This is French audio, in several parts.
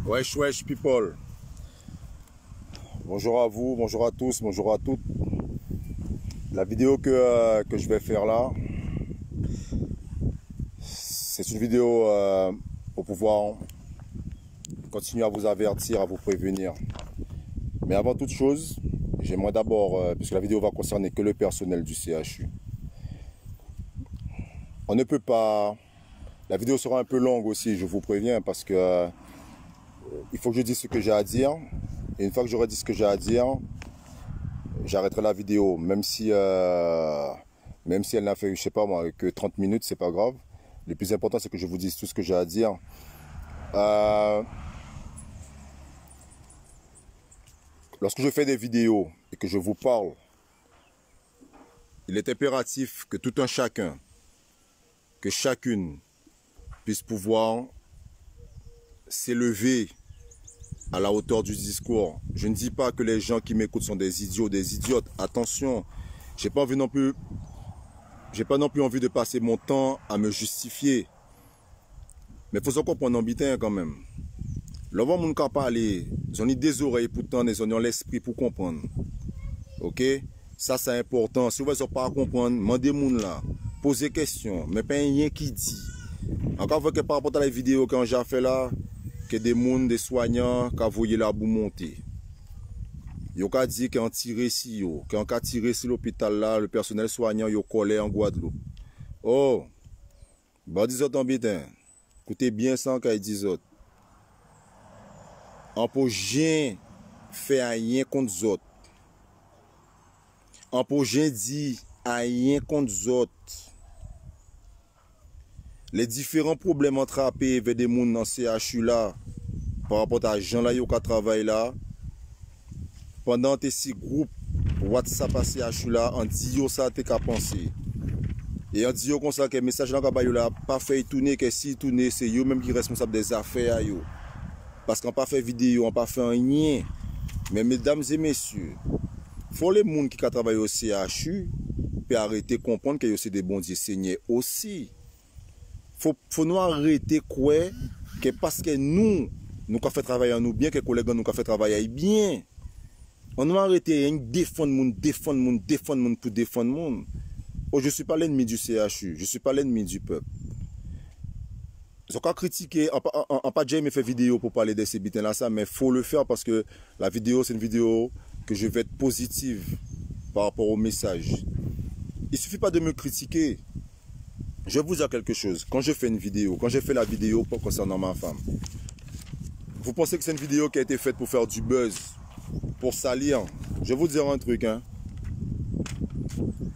Wesh wesh people. Bonjour à vous, bonjour à tous, bonjour à toutes. La vidéo que je vais faire là, c'est une vidéo pour pouvoir continuer à vous avertir, à vous prévenir. Mais avant toute chose, j'aimerais d'abord, puisque la vidéo va concerner que le personnel du CHU. On ne peut pas... La vidéo sera un peu longue aussi, je vous préviens, parce que il faut que je dise ce que j'ai à dire. Et une fois que j'aurai dit ce que j'ai à dire, j'arrêterai la vidéo. Même si elle n'a fait, je sais pas moi, que 30 minutes, c'est pas grave. Le plus important, c'est que je vous dise tout ce que j'ai à dire. Lorsque je fais des vidéos et que je vous parle, il est impératif que tout un chacun, que chacune puisse pouvoir s'élever à la hauteur du discours. Je ne dis pas que les gens qui m'écoutent sont des idiots, des idiotes. Attention, j'ai pas non plus envie de passer mon temps à me justifier. Mais il faut se comprendre en bitin quand même. L'envoi moun ka parler, ils ont des oreilles pourtant, ils ont l'esprit pour comprendre. Ok? Ça c'est important. Si vous ne pas comprendre, demandez moun là, posez question, mais pas rien qui dit. Encore fois que par rapport à la vidéo que j'ai fait là, que des moun, des soignants, qui voyé la boue monter. Yo ka dit qu'on tiré si yo, qu'on ka tiré si l'hôpital là, le personnel soignant yo collé en Guadeloupe. Oh, bon dis autres en bitin. Écoutez bien ça qu'il dit autres. On peut rien faire rien contre les autres. On peut rien dire rien contre les autres. Les différents problèmes attrapés avec des gens dans le CHU là, par rapport à gens là qui travaillent là, pendant tes 6 groupes WhatsApp à CHU là, on dit yo ça t'es qu'à penser. Et on dit yo comme ça que le message là là pas fait tourner, que si tourner, c'est yo même qui est responsable des affaires yo. Parce qu'on pas fait vidéo, on pas fait rien. Mais mesdames et messieurs, faut les gens qui travaillent au CHU puis arrêter de comprendre que c'est des bons dieux seigneurs aussi. Faut nous arrêter quoi que parce que nous avons fait travailler nous bien, que les collègues nous ont fait travailler bien. On nous arrêter de défendre monde pour défendre monde. Oh, je ne suis pas l'ennemi du CHU, je ne suis pas l'ennemi du peuple. Ils ont critiqué, on pas déjà fait vidéo pour parler de ces bitins là, mais il faut le faire parce que la vidéo, c'est une vidéo que je vais être positive par rapport au message. Il ne suffit pas de me critiquer. Je vais vous dire quelque chose. Quand je fais une vidéo, quand j'ai fait la vidéo concernant ma femme, vous pensez que c'est une vidéo qui a été faite pour faire du buzz, pour salir? Je vais vous dire un truc. Hein.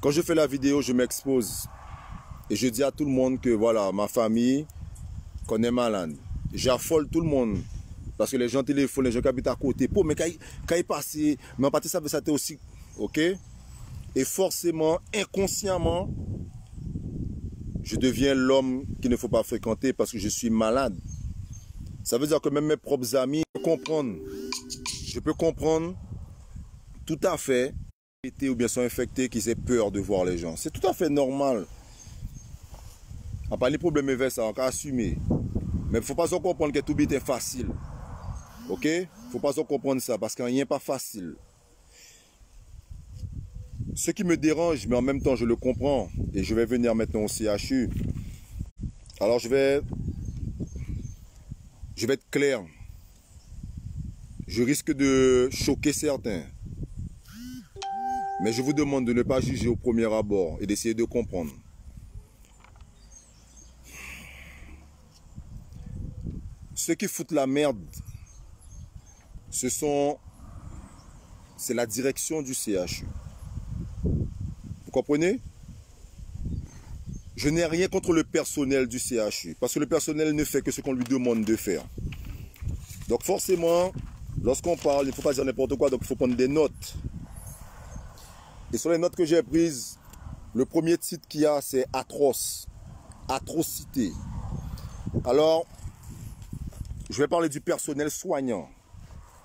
Quand je fais la vidéo, je m'expose. Et je dis à tout le monde que voilà, ma famille connaît malade. J'affole tout le monde. Parce que les gens téléphonent, les gens qui habitent à côté. Mais quand ils passent, mais en partie ça c'était aussi. Ok? Et forcément, inconsciemment, je deviens l'homme qu'il ne faut pas fréquenter parce que je suis malade. Ça veut dire que même mes propres amis je peux comprendre tout à fait ou bien sont infectés, qu'ils aient peur de voir les gens. C'est tout à fait normal. On parle des problèmes avec ça, on peut assumer. Mais il ne faut pas comprendre que tout est facile. Ok? Il ne faut pas comprendre ça parce que rien n'est pas facile. Ce qui me dérange, mais en même temps je le comprends, et je vais venir maintenant au CHU. Alors je vais être clair. Je risque de choquer certains. Mais je vous demande de ne pas juger au premier abord et d'essayer de comprendre. Ceux qui foutent la merde, c'est la direction du CHU. Vous comprenez? Je n'ai rien contre le personnel du CHU, parce que le personnel ne fait que ce qu'on lui demande de faire. Donc forcément, lorsqu'on parle, il ne faut pas dire n'importe quoi, donc il faut prendre des notes. Et sur les notes que j'ai prises, le premier titre qu'il y a, c'est atroce. Atrocité. Alors, je vais parler du personnel soignant.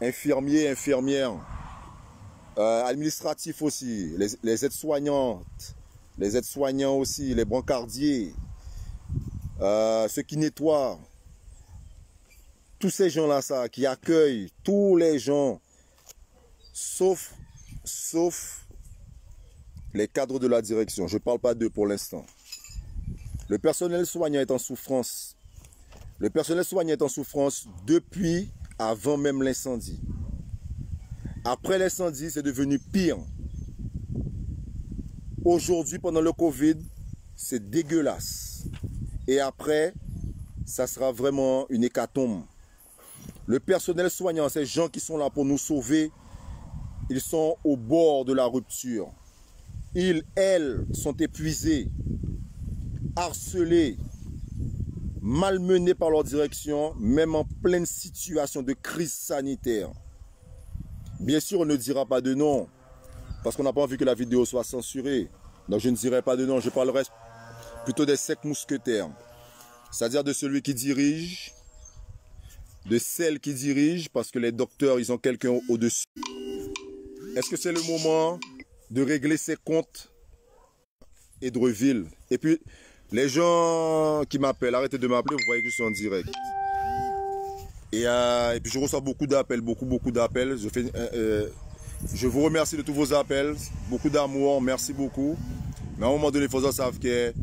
Infirmiers, infirmières. Administratifs aussi. Les aides-soignantes. Les aides-soignants aussi. Les brancardiers. Ceux qui nettoient. tous ces gens-là, ça, qui accueillent tous les gens, sauf les cadres de la direction. Je ne parle pas d'eux pour l'instant. Le personnel soignant est en souffrance. Le personnel soignant est en souffrance depuis avant même l'incendie. Après l'incendie, c'est devenu pire. Aujourd'hui, pendant le Covid, c'est dégueulasse. Et après, ça sera vraiment une hécatombe. Le personnel soignant, ces gens qui sont là pour nous sauver, ils sont au bord de la rupture. Ils, elles, sont épuisés, harcelés, malmenés par leur direction, même en pleine situation de crise sanitaire. Bien sûr, on ne dira pas de nom, parce qu'on n'a pas envie que la vidéo soit censurée. Donc je ne dirai pas de nom, je parlerai plutôt des 5 mousquetaires. C'est-à-dire de celui qui dirige, de celle qui dirige, parce que les docteurs, ils ont quelqu'un au-dessus. Est-ce que c'est le moment de régler ses comptes et de reville? Et puis, les gens qui m'appellent, arrêtez de m'appeler, vous voyez que je suis en direct. Et puis, je reçois beaucoup d'appels, beaucoup d'appels. Je vous remercie de tous vos appels, beaucoup d'amour, merci beaucoup. Mais à un moment donné, il faut savoir que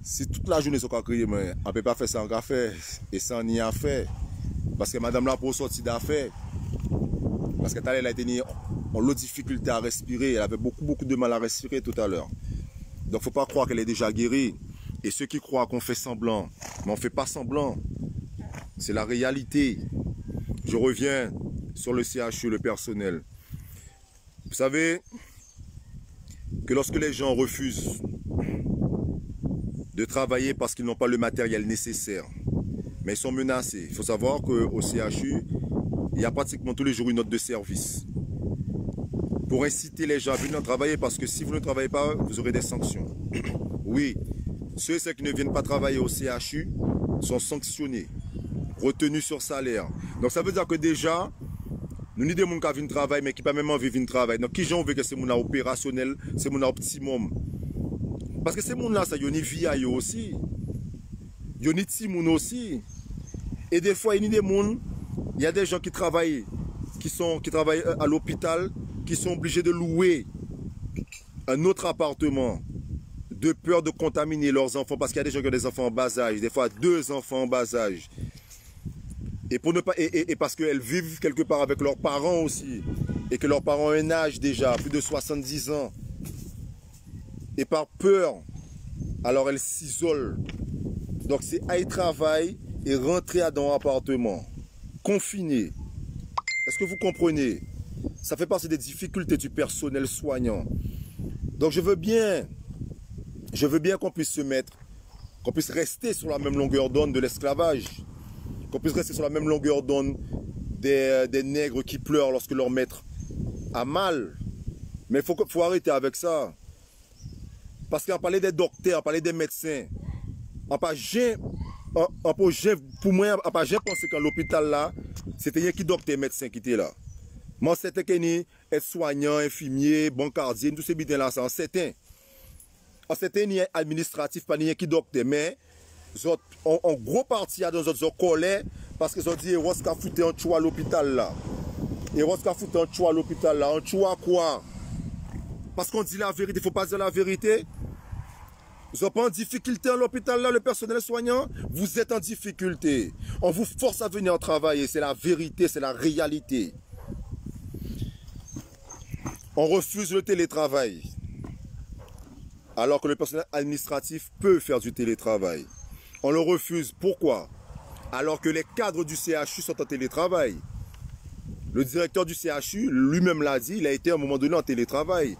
si toute la journée, on crier, mais on ne peut pas faire ça en café, et ça n'y a fait. Parce que madame là, pour sortir d'affaires, parce qu'elle a été en lot de difficulté à respirer, elle avait beaucoup de mal à respirer tout à l'heure. Donc il ne faut pas croire qu'elle est déjà guérie. Et ceux qui croient qu'on fait semblant, mais on ne fait pas semblant. C'est la réalité. Je reviens sur le CHU, le personnel. Vous savez que lorsque les gens refusent de travailler parce qu'ils n'ont pas le matériel nécessaire, mais ils sont menacés. Il faut savoir qu'au CHU, il y a pratiquement tous les jours une note de service pour inciter les gens à venir travailler, parce que si vous ne travaillez pas, vous aurez des sanctions. Oui, ceux et celles qui ne viennent pas travailler au CHU sont sanctionnés, retenus sur salaire. Donc ça veut dire que déjà, nous avons des gens qui viennent travailler, mais qui n'ont pas même envie de travailler. Donc qui j'en veux que c'est mon opérationnel, c'est mon optimum. Parce que ces gens-là, ça y a une vie à eux aussi. Il y a des gens aussi. Et des fois, il y a des gens, il y a des gens qui travaillent, qui travaillent à l'hôpital, qui sont obligés de louer un autre appartement de peur de contaminer leurs enfants, parce qu'il y a des gens qui ont des enfants en bas âge, des fois 2 enfants en bas âge. Et, pour ne pas, et parce qu'elles vivent quelque part avec leurs parents aussi, et que leurs parents ont un âge déjà, plus de 70 ans. Et par peur, alors elles s'isolent. Donc c'est aller travailler et rentrer dans un appartement, confiné. Est-ce que vous comprenez? Ça fait partie des difficultés du personnel soignant. Donc je veux bien qu'on puisse se mettre, qu'on puisse rester sur la même longueur d'onde de l'esclavage, qu'on puisse rester sur la même longueur d'onde des nègres qui pleurent lorsque leur maître a mal. Mais il faut arrêter avec ça. Parce qu'on parlait des docteurs, on parlait des médecins. On pas pour moi, on pas pensé qu'à l'hôpital là, c'était rien qui docteur médecin qui était là. Moi, c'était qu'il y a soignant, infirmier, bancardier, tous ces bidons là, c'est en certain. En certain, il y a administratif, pas rien qui docteur, mais en gros partie, il y a des autres collègues parce qu'ils ont dit, on va foutre un choix à l'hôpital là. Et on va foutre un choix à l'hôpital là. Un choix quoi? Parce qu'on dit la vérité, il ne faut pas dire la vérité. Vous n'êtes pas en difficulté à l'hôpital là, le personnel soignant? Vous êtes en difficulté. On vous force à venir travailler, c'est la vérité, c'est la réalité. On refuse le télétravail. Alors que le personnel administratif peut faire du télétravail. On le refuse. Pourquoi? Alors que les cadres du CHU sont en télétravail. Le directeur du CHU, lui-même l'a dit, il a été à un moment donné en télétravail.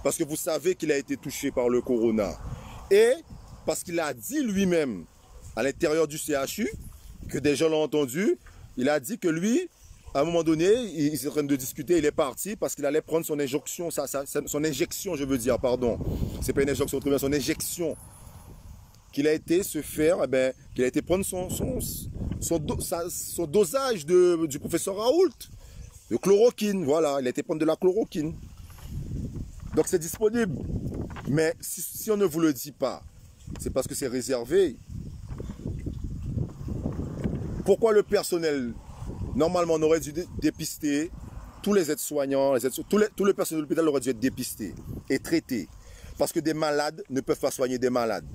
Parce que vous savez qu'il a été touché par le corona. Et parce qu'il a dit lui-même, à l'intérieur du CHU, que des gens l'ont entendu, il a dit que lui, à un moment donné, il est en train de discuter, il est parti parce qu'il allait prendre son injection, son injection, je veux dire, pardon. C'est pas une injection, son injection. Qu'il a été se faire, eh ben, qu'il a été prendre son dosage du professeur Raoult, de chloroquine, voilà, il a été prendre de la chloroquine. Donc c'est disponible. Mais si on ne vous le dit pas, c'est parce que c'est réservé. Pourquoi le personnel, normalement, on aurait dû dépister tous les aides-soignants, tout le personnel de l'hôpital aurait dû être dépisté et traité. Parce que des malades ne peuvent pas soigner des malades.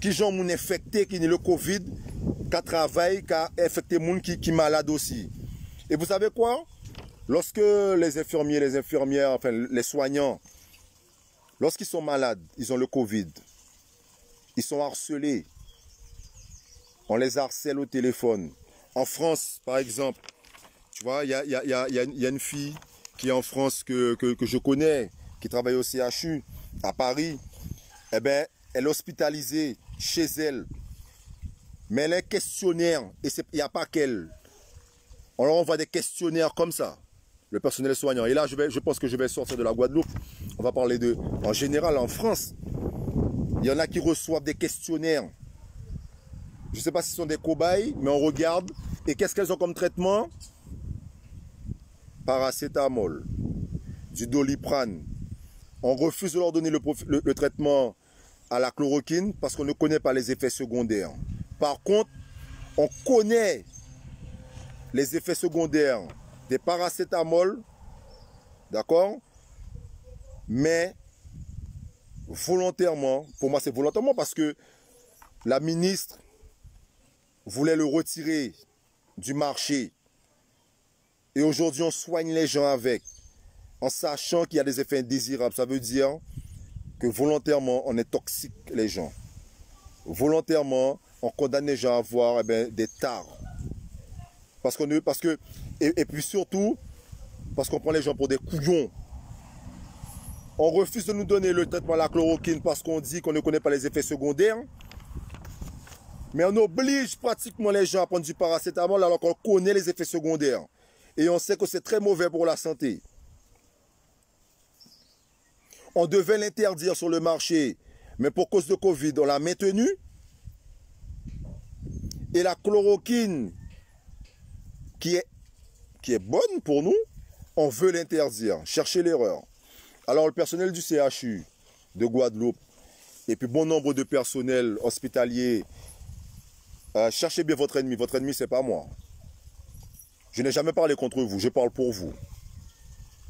Qui gens moun infecté, qui n'est le Covid, qui travaille, qui a infecté moun qui est malade aussi. Et vous savez quoi? Lorsque les infirmiers, les infirmières, enfin les soignants, lorsqu'ils sont malades, ils ont le Covid, ils sont harcelés. On les harcèle au téléphone. En France, par exemple, tu vois, il y a une fille qui est en France que je connais, qui travaille au CHU à Paris. Eh bien, elle est hospitalisée chez elle. Mais elle est questionnaire, et il n'y a pas qu'elle. On leur envoie des questionnaires comme ça, le personnel soignant. Et là, je pense que je vais sortir de la Guadeloupe. On va parler de... En général, en France, il y en a qui reçoivent des questionnaires. Je ne sais pas si ce sont des cobayes, mais on regarde. Et qu'est-ce qu'elles ont comme traitement? Paracétamol, du Doliprane. On refuse de leur donner le traitement à la chloroquine parce qu'on ne connaît pas les effets secondaires. Par contre, on connaît les effets secondaires des paracétamol, d'accord? Mais volontairement, pour moi c'est volontairement parce que la ministre voulait le retirer du marché. Et aujourd'hui, on soigne les gens avec, en sachant qu'il y a des effets indésirables. Ça veut dire que volontairement, on est toxique, les gens. Volontairement, on condamne les gens à avoir des tares. Et puis surtout, parce qu'on prend les gens pour des couillons. On refuse de nous donner le traitement à la chloroquine parce qu'on dit qu'on ne connaît pas les effets secondaires. Mais on oblige pratiquement les gens à prendre du paracétamol alors qu'on connaît les effets secondaires. Et on sait que c'est très mauvais pour la santé. On devait l'interdire sur le marché, mais pour cause de Covid, on l'a maintenu. Et la chloroquine, qui est bonne pour nous, on veut l'interdire. Cherchez l'erreur. Alors le personnel du CHU de Guadeloupe, et puis bon nombre de personnels hospitaliers, cherchez bien votre ennemi. Votre ennemi, ce n'est pas moi. Je n'ai jamais parlé contre vous, je parle pour vous.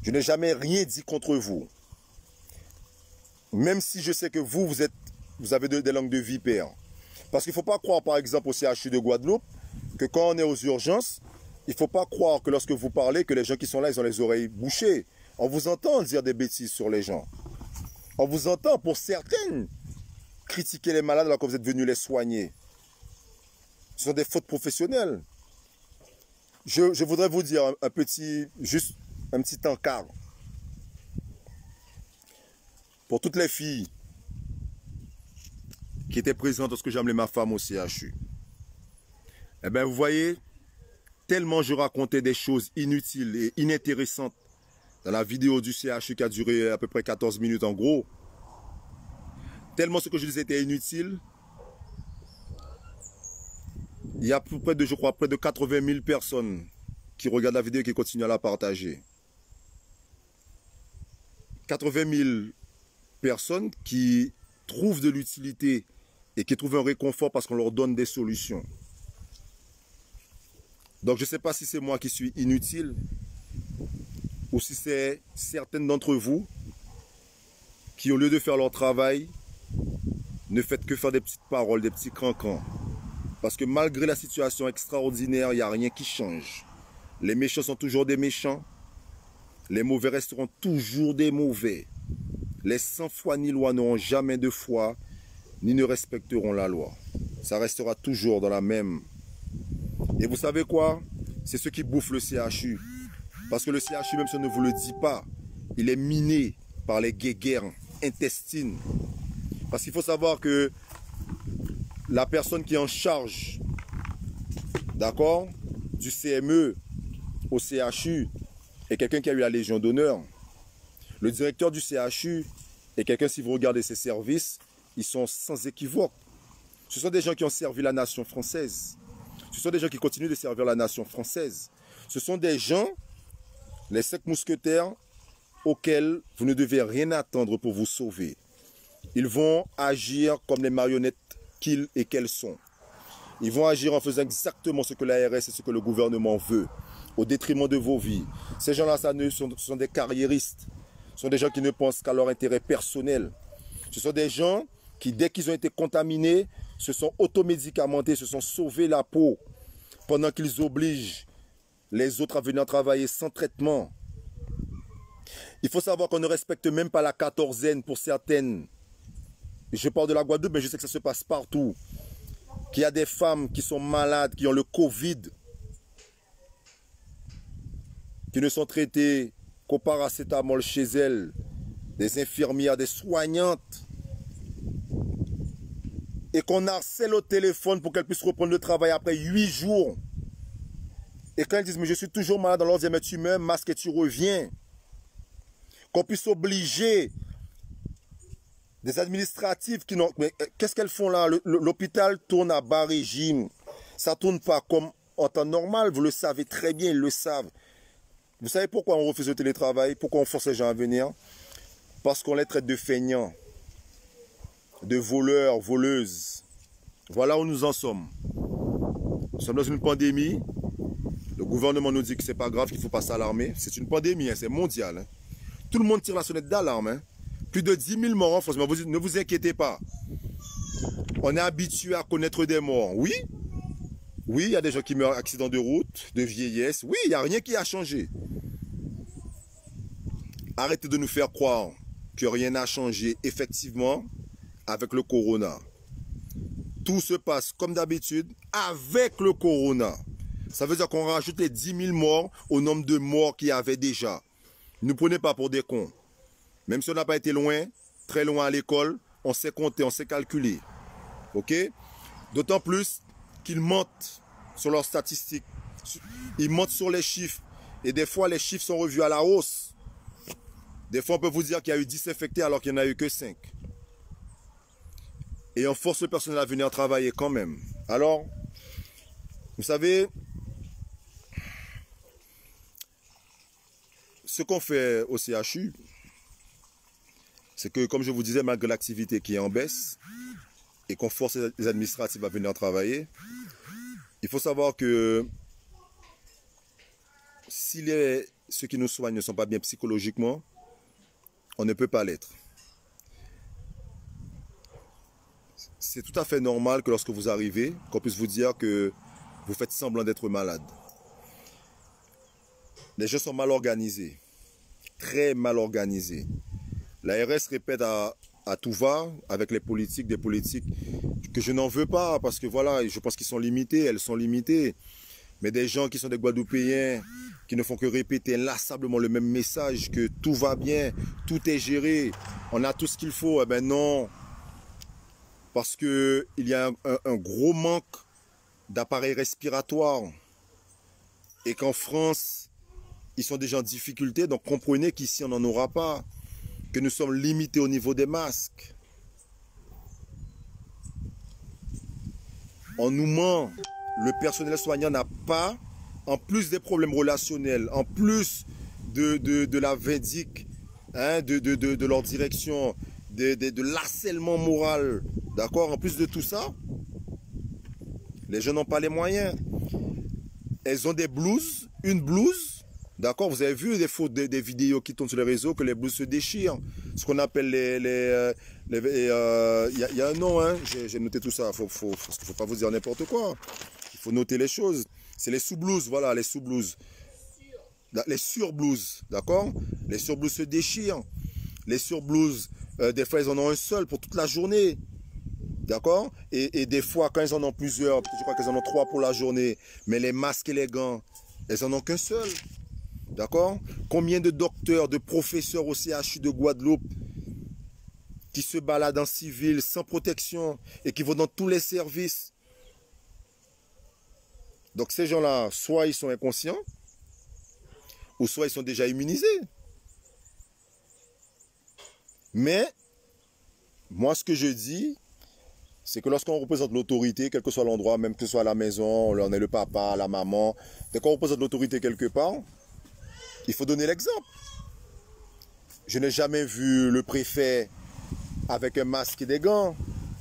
Je n'ai jamais rien dit contre vous. Même si je sais que vous avez des langues de vipère. Parce qu'il ne faut pas croire, par exemple, au CHU de Guadeloupe, que quand on est aux urgences, il ne faut pas croire que lorsque vous parlez, que les gens qui sont là, ils ont les oreilles bouchées. On vous entend dire des bêtises sur les gens. On vous entend, pour certaines, critiquer les malades alors que vous êtes venus les soigner. Ce sont des fautes professionnelles. Je voudrais vous dire juste un petit encart. Pour toutes les filles qui étaient présentes lorsque j'ai amené ma femme au CHU. Eh bien, vous voyez, tellement je racontais des choses inutiles et inintéressantes dans la vidéo du CHU qui a duré à peu près 14 minutes en gros. Tellement ce que je disais était inutile. Il y a près de, je crois, près de 80 000 personnes qui regardent la vidéo et qui continuent à la partager. 80 000 personnes qui trouvent de l'utilité et qui trouvent un réconfort parce qu'on leur donne des solutions. Donc je ne sais pas si c'est moi qui suis inutile ou si c'est certaines d'entre vous qui, au lieu de faire leur travail, ne faites que faire des petites paroles, des petits cancans. Parce que malgré la situation extraordinaire, il n'y a rien qui change. Les méchants sont toujours des méchants. Les mauvais resteront toujours des mauvais. Les sans foi ni loi n'auront jamais de foi, ni ne respecteront la loi. Ça restera toujours dans la même. Et vous savez quoi? C'est ceux qui bouffent le CHU. Parce que le CHU, même si on ne vous le dit pas, il est miné par les guéguerres intestines. Parce qu'il faut savoir que la personne qui est en charge, d'accord, du CME au CHU est quelqu'un qui a eu la Légion d'honneur. Le directeur du CHU est quelqu'un, si vous regardez ses services, ils sont sans équivoque. Ce sont des gens qui ont servi la nation française. Ce sont des gens qui continuent de servir la nation française. Ce sont des gens, les 5 mousquetaires, auxquels vous ne devez rien attendre pour vous sauver. Ils vont agir comme les marionnettes qu'ils et qu'elles sont. Ils vont agir en faisant exactement ce que l'ARS et ce que le gouvernement veut, au détriment de vos vies. Ces gens-là, ce sont des carriéristes. Ce sont des gens qui ne pensent qu'à leur intérêt personnel. Ce sont des gens qui, dès qu'ils ont été contaminés, se sont automédicamentés, se sont sauvés la peau, pendant qu'ils obligent les autres à venir travailler sans traitement. Il faut savoir qu'on ne respecte même pas la quatorzaine pour certaines. Je parle de la Guadeloupe, mais je sais que ça se passe partout. Qu'il y a des femmes qui sont malades, qui ont le Covid, qui ne sont traitées qu'au paracétamol chez elles, des infirmières, des soignantes, et qu'on harcèle au téléphone pour qu'elles puissent reprendre le travail après 8 jours. Et quand elles disent, mais je suis toujours malade, on leur dit, mais tu mets un masque et tu reviens. Qu'on puisse obliger des administratifs qui n'ont... Mais qu'est-ce qu'elles font là? L'hôpital tourne à bas régime. Ça ne tourne pas comme en temps normal. Vous le savez très bien, ils le savent. Vous savez pourquoi on refuse le télétravail? Pourquoi on force les gens à venir? Parce qu'on les traite de feignants, de voleurs, voleuses. Voilà où nous en sommes. Nous sommes dans une pandémie. Le gouvernement nous dit que ce n'est pas grave, qu'il ne faut pas s'alarmer. C'est une pandémie, hein, c'est mondial. Hein. Tout le monde tire la sonnette d'alarme. Hein. Plus de 10 000 morts en France. Mais ne vous inquiétez pas. On est habitué à connaître des morts. Oui, oui, il y a des gens qui meurent d'accidents de route, de vieillesse. Oui, il n'y a rien qui a changé. Arrêtez de nous faire croire que rien n'a changé effectivement avec le corona. Tout se passe comme d'habitude avec le corona. Ça veut dire qu'on rajoute les 10 000 morts au nombre de morts qu'il y avait déjà. Ne nous prenez pas pour des cons. Même si on n'a pas été loin, très loin à l'école, on sait compter, on sait calculer. Ok? D'autant plus qu'ils mentent sur leurs statistiques. Ils mentent sur les chiffres. Et des fois, les chiffres sont revus à la hausse. Des fois, on peut vous dire qu'il y a eu 10 infectés alors qu'il n'y en a eu que 5. Et on force le personnel à venir travailler quand même. Alors, vous savez, ce qu'on fait au CHU, c'est que, comme je vous disais, malgré l'activité qui est en baisse et qu'on force les administratifs à venir travailler, il faut savoir que si ceux qui nous soignent ne sont pas bien psychologiquement, on ne peut pas l'être. C'est tout à fait normal que lorsque vous arrivez, qu'on puisse vous dire que vous faites semblant d'être malade. Les gens sont mal organisés, très mal organisés. L'ARS répète à tout va avec les politiques, des politiques que je n'en veux pas parce que voilà, je pense qu'ils sont limités, elles sont limitées. Mais des gens qui sont des Guadeloupéens, qui ne font que répéter inlassablement le même message que tout va bien, tout est géré, on a tout ce qu'il faut. Eh bien non, parce qu'il y a un gros manque d'appareils respiratoires et qu'en France, ils sont déjà en difficulté, donc comprenez qu'ici on n'en aura pas, que nous sommes limités au niveau des masques. On nous ment, le personnel soignant n'a pas, en plus des problèmes relationnels, en plus de la vindicte, hein, de leur direction, de l'harcèlement moral, d'accord, en plus de tout ça, les gens n'ont pas les moyens. Elles ont des blouses, une blouse. D'accord, vous avez vu des vidéos qui tournent sur les réseaux que les blouses se déchirent. Ce qu'on appelle il y a un nom, hein, j'ai noté tout ça. Parce qu'il ne faut pas vous dire n'importe quoi. Il faut noter les choses. C'est les sous-blouses, voilà, les sous-blouses. Les surblouses, d'accord? Les surblouses se déchirent. Les surblouses, des fois, ils en ont un seul pour toute la journée. D'accord? Et des fois, quand ils en ont plusieurs, je crois qu'ils en ont 3 pour la journée, mais les masques et les gants, elles en ont qu'un seul. D'accord? Combien de docteurs, de professeurs au CHU de Guadeloupe qui se baladent en civil, sans protection, et qui vont dans tous les services. Donc ces gens-là, soit ils sont inconscients, ou soit ils sont déjà immunisés. Mais, moi ce que je dis, c'est que lorsqu'on représente l'autorité, quel que soit l'endroit, même que ce soit à la maison, on est le papa, la maman, dès qu'on représente l'autorité quelque part, il faut donner l'exemple. Je n'ai jamais vu le préfet avec un masque et des gants.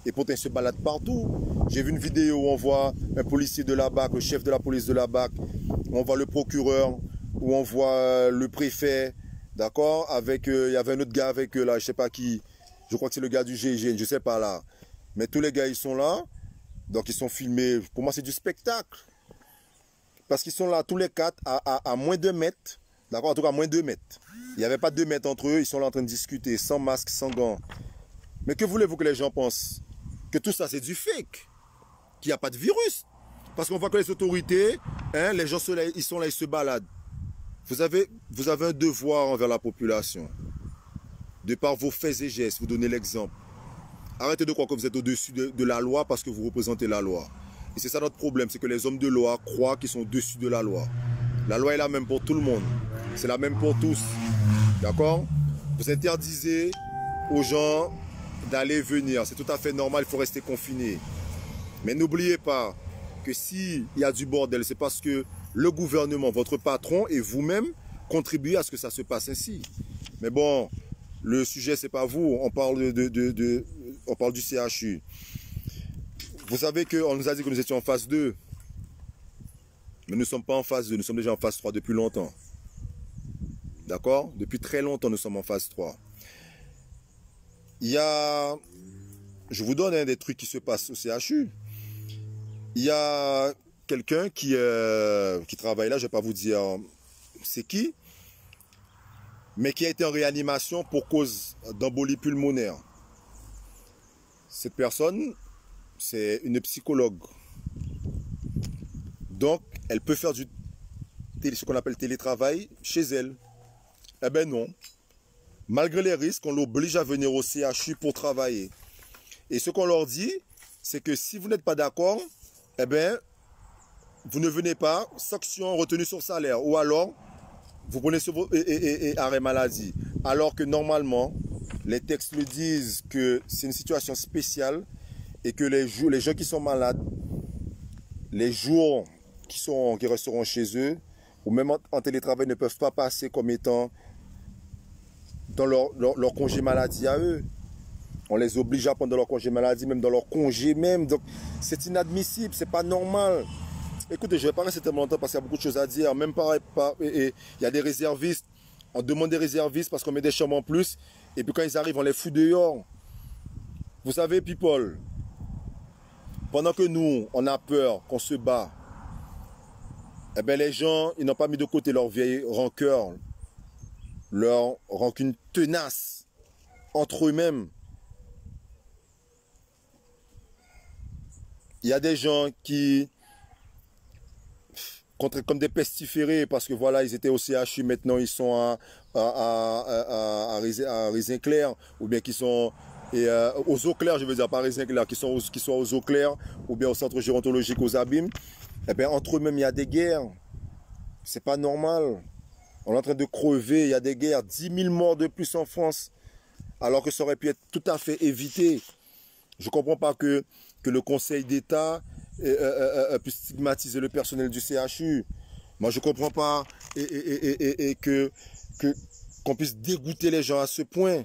et pourtant ils se baladent partout. J'ai vu une vidéo où on voit un policier de la BAC, le chef de la police de la BAC, où on voit le procureur, où on voit le préfet, d'accord, avec, il y avait un autre gars avec eux là, je sais pas qui, je crois que c'est le gars du GIGN, je sais pas là. Mais tous les gars, ils sont là, donc ils sont filmés. Pour moi, c'est du spectacle. Parce qu'ils sont là tous les quatre à moins de 2 mètres, d'accord, en tout cas moins de 2 mètres. Il n'y avait pas 2 mètres entre eux, ils sont là en train de discuter, sans masque, sans gants. Mais que voulez-vous que les gens pensent? Que tout ça c'est du fake, qu'il n'y a pas de virus. Parce qu'on voit que les autorités, hein, les gens ils sont là, ils se baladent. Vous avez un devoir envers la population. De par vos faits et gestes, vous donnez l'exemple. Arrêtez de croire que vous êtes au-dessus de la loi parce que vous représentez la loi. Et c'est ça notre problème, c'est que les hommes de loi croient qu'ils sont au-dessus de la loi. La loi est la même pour tout le monde. C'est la même pour tous. D'accord? Vous interdisez aux gens d'aller et venir. C'est tout à fait normal, il faut rester confiné. Mais n'oubliez pas que s'il y a du bordel, c'est parce que le gouvernement, votre patron et vous-même contribuez à ce que ça se passe ainsi. Mais bon, le sujet, c'est pas vous. On parle on parle du CHU. Vous savez qu'on nous a dit que nous étions en phase 2. Mais nous ne sommes pas en phase 2, nous sommes déjà en phase 3 depuis longtemps. D'accord? Depuis très longtemps, nous sommes en phase 3. Il y a... Je vous donne des trucs qui se passent au CHU. Il y a quelqu'un qui travaille là, je ne vais pas vous dire c'est qui, mais qui a été en réanimation pour cause d'embolie pulmonaire. Cette personne, c'est une psychologue. Donc, elle peut faire ce qu'on appelle télétravail chez elle. Eh bien non. Malgré les risques, on l'oblige à venir au CHU pour travailler. Et ce qu'on leur dit, c'est que si vous n'êtes pas d'accord, eh bien, vous ne venez pas, sanction retenue sur salaire. Ou alors, vous prenez sur vos arrêt maladie. Alors que normalement, les textes le disent que c'est une situation spéciale et que les gens qui sont malades, les jours qui resteront chez eux, ou même en télétravail, ne peuvent pas passer comme étant dans leur congé maladie à eux. On les oblige à prendre leur congé maladie, même dans leur congé même. Donc, c'est inadmissible, c'est pas normal. Écoutez, je ne vais pas rester tellement longtemps parce qu'il y a beaucoup de choses à dire. Même il y a des réservistes. On demande des réservistes parce qu'on met des chambres en plus. Et puis quand ils arrivent, on les fout dehors. Vous savez, people, pendant que nous, on a peur, qu'on se bat, eh bien les gens, ils n'ont pas mis de côté leur vieille rancœur, leur rancune tenace entre eux-mêmes. Il y a des gens qui, comme des pestiférés, parce que voilà, ils étaient au CHU, maintenant ils sont à Raisin-Clair, ou bien qui sont aux eaux claires, je veux dire, pas Raisin-Clair, qui sont aux eaux claires, ou bien au centre gérontologique aux Abîmes. Eh bien, entre eux-mêmes, il y a des guerres. C'est pas normal. On est en train de crever, il y a des guerres, 10 000 morts de plus en France, alors que ça aurait pu être tout à fait évité. Je ne comprends pas que le Conseil d'État puisse stigmatiser le personnel du CHU. Moi, je ne comprends pas qu'on puisse dégoûter les gens à ce point.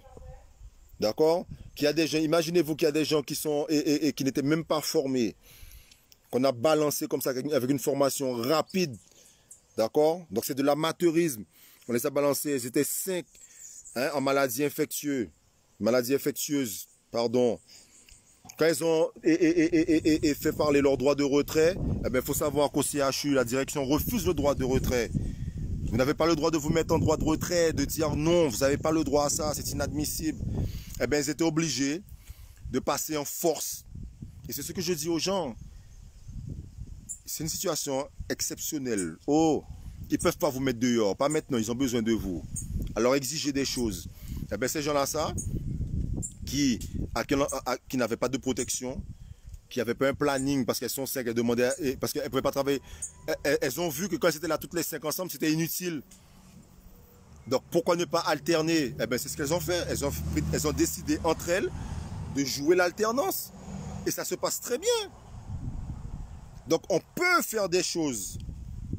D'accord? Qu'il y a des gens, imaginez-vous qu'il y a des gens qui sont qui n'étaient même pas formés, qu'on a balancé comme ça avec une formation rapide. D'accord? Donc c'est de l'amateurisme. On les a balancés, ils étaient 5 en maladies infectieuses. Pardon. Quand ils ont fait parler leur droit de retrait, eh bien, il faut savoir qu'au CHU, la direction refuse le droit de retrait. Vous n'avez pas le droit de vous mettre en droit de retrait, de dire non, vous n'avez pas le droit à ça, c'est inadmissible. Eh bien, ils étaient obligés de passer en force. Et c'est ce que je dis aux gens. C'est une situation exceptionnelle. Oh, ils ne peuvent pas vous mettre dehors. Pas maintenant, ils ont besoin de vous. Alors exigez des choses. Eh bien, ces gens-là, ça, qui n'avaient pas de protection, qui n'avaient pas un planning parce qu'elles sont 5, elles demandaient, parce qu'elles ne pouvaient pas travailler. Elles ont vu que quand elles étaient là toutes les 5 ensemble, c'était inutile. Donc pourquoi ne pas alterner? Eh bien, c'est ce qu'elles ont fait. Elles ont décidé entre elles de jouer l'alternance. Et ça se passe très bien. Donc on peut faire des choses.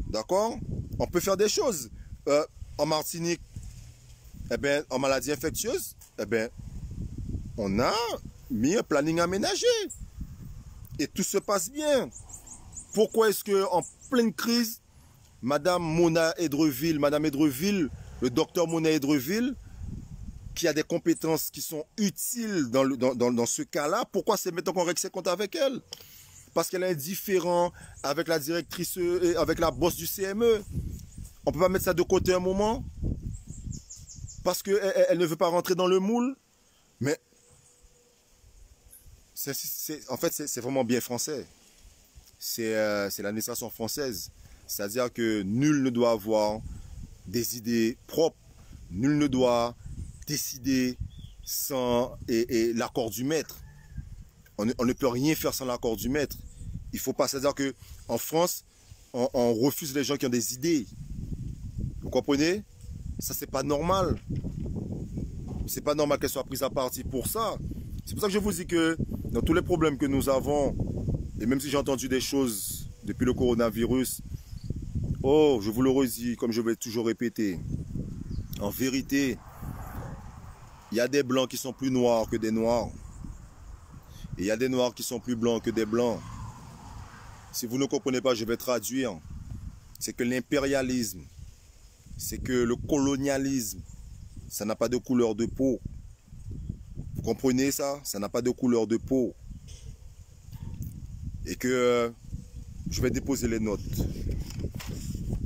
D'accord? On peut faire des choses. En Martinique, eh bien, en maladie infectieuse, eh bien, on a mis un planning aménagé. Et tout se passe bien. Pourquoi est-ce qu'en pleine crise, Madame Mona Edreville, le docteur Mona Edreville, qui a des compétences qui sont utiles dans ce cas-là, pourquoi c'est maintenant qu'on règle ses comptes avec elle? Parce qu'elle est indifférente avec la directrice, avec la boss du CME. On ne peut pas mettre ça de côté un moment? Parce qu'elle ne veut pas rentrer dans le moule? Mais, en fait, c'est vraiment bien français. C'est l'administration française. C'est-à-dire que nul ne doit avoir des idées propres. Nul ne doit décider sans l'accord du maître. On ne peut rien faire sans l'accord du maître. Il faut pas, c'est-à-dire qu'en France, on refuse les gens qui ont des idées. Vous comprenez? Ça, c'est pas normal. C'est pas normal qu'elle soit prise à partie pour ça. C'est pour ça que je vous dis que dans tous les problèmes que nous avons, et même si j'ai entendu des choses depuis le coronavirus, oh, je vous le redis, comme je vais toujours répéter, en vérité, il y a des blancs qui sont plus noirs que des noirs. Et il y a des noirs qui sont plus blancs que des blancs. Si vous ne comprenez pas, je vais traduire. C'est que l'impérialisme, c'est que le colonialisme, ça n'a pas de couleur de peau. Vous comprenez ça? Ça n'a pas de couleur de peau. Et que je vais déposer les notes.